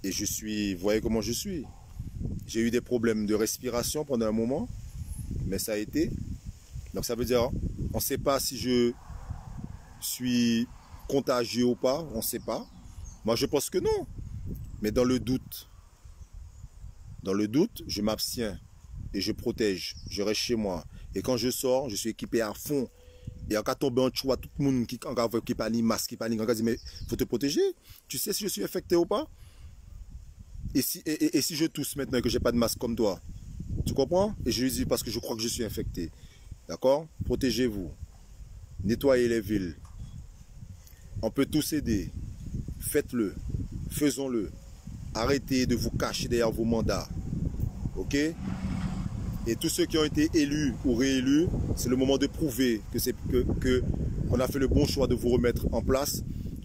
Et je suis, vous voyez comment je suis. J'ai eu des problèmes de respiration pendant un moment. Mais ça a été. Donc ça veut dire, on ne sait pas si je suis contagieux ou pas. On ne sait pas. Moi je pense que non. Mais dans le doute, je m'abstiens. Et je protège. Je reste chez moi. Et quand je sors, je suis équipé à fond. Et en cas de tomber en choix, tout le monde qui n'a ni masque, qui n'a ni dit, mais il faut te protéger. Tu sais si je suis infecté ou pas? Et si je tousse maintenant que je n'ai pas de masque comme toi? Tu comprends? Et je lui dis parce que je crois que je suis infecté. D'accord? Protégez-vous. Nettoyez les villes. On peut tous aider. Faites-le. Faisons-le. Arrêtez de vous cacher derrière vos mandats. Ok? Et tous ceux qui ont été élus ou réélus, c'est le moment de prouver qu'on a fait le bon choix de vous remettre en place,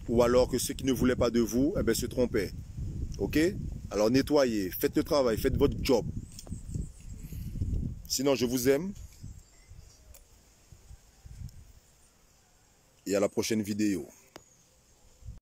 ou alors que ceux qui ne voulaient pas de vous, eh bien, se trompaient. Ok? Alors nettoyez, faites le travail, faites votre job. Sinon, je vous aime. Et à la prochaine vidéo.